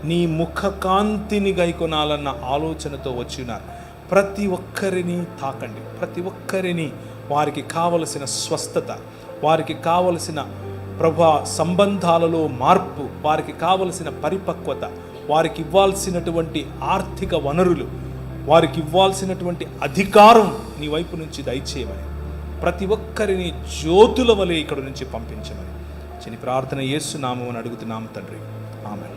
నీ ముఖ కాంతిని గైకొనాలన్న ఆలోచనతో వచ్చినారు. ప్రతి ఒక్కరిని తాకండి. ప్రతి ఒక్కరిని వారికి కావలసిన స్వస్థత, వారికి కావలసిన ప్రభా సంబంధాలలో మార్పు, వారికి కావలసిన పరిపక్వత, వారికి ఇవ్వాల్సినటువంటి ఆర్థిక వనరులు, వారికి ఇవ్వాల్సినటువంటి అధికారం నీ వైపు నుంచి దయచేయమని, ప్రతి ఒక్కరిని జ్యోతుల వలె ఇక్కడ నుంచి పంపించమని చిన్న ప్రార్థన యేసు నామమున అడుగుతున్నాము తండ్రి. ఆమేన్.